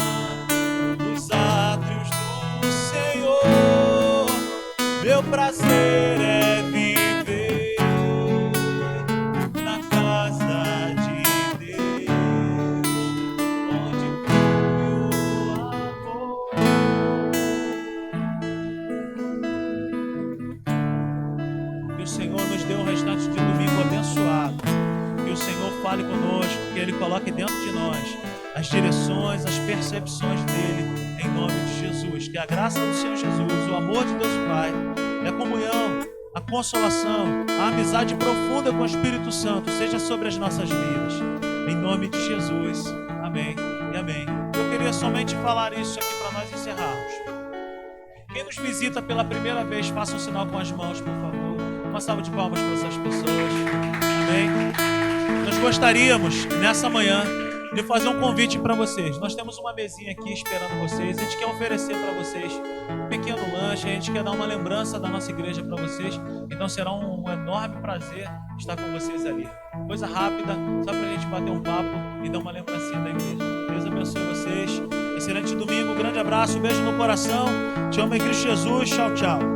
nos átrios do Senhor, meu prazer é viver na casa de Deus, onde flui o amor. Que o Senhor nos dê um restante de domingo abençoado. Que o Senhor fale conosco, que Ele coloque dentro de nós as direções, as percepções dEle, em nome de Jesus. Que a graça do Senhor Jesus, o amor de Deus Pai, a comunhão, a consolação, a amizade profunda com o Espírito Santo seja sobre as nossas vidas. Em nome de Jesus. Amém e amém. Eu queria somente falar isso aqui para nós encerrarmos. Quem nos visita pela primeira vez, faça um sinal com as mãos, por favor. Uma salva de palmas para essas pessoas. Amém? Nós gostaríamos, nessa manhã, de fazer um convite para vocês. Nós temos uma mesinha aqui esperando vocês. A gente quer oferecer para vocês um pequeno lanche. A gente quer dar uma lembrança da nossa igreja para vocês. Então será um enorme prazer estar com vocês ali. Coisa rápida, só para a gente bater um papo e dar uma lembrancinha da igreja. Deus abençoe vocês. Excelente domingo, grande abraço, beijo no coração. Te amo em Cristo Jesus. Tchau, tchau.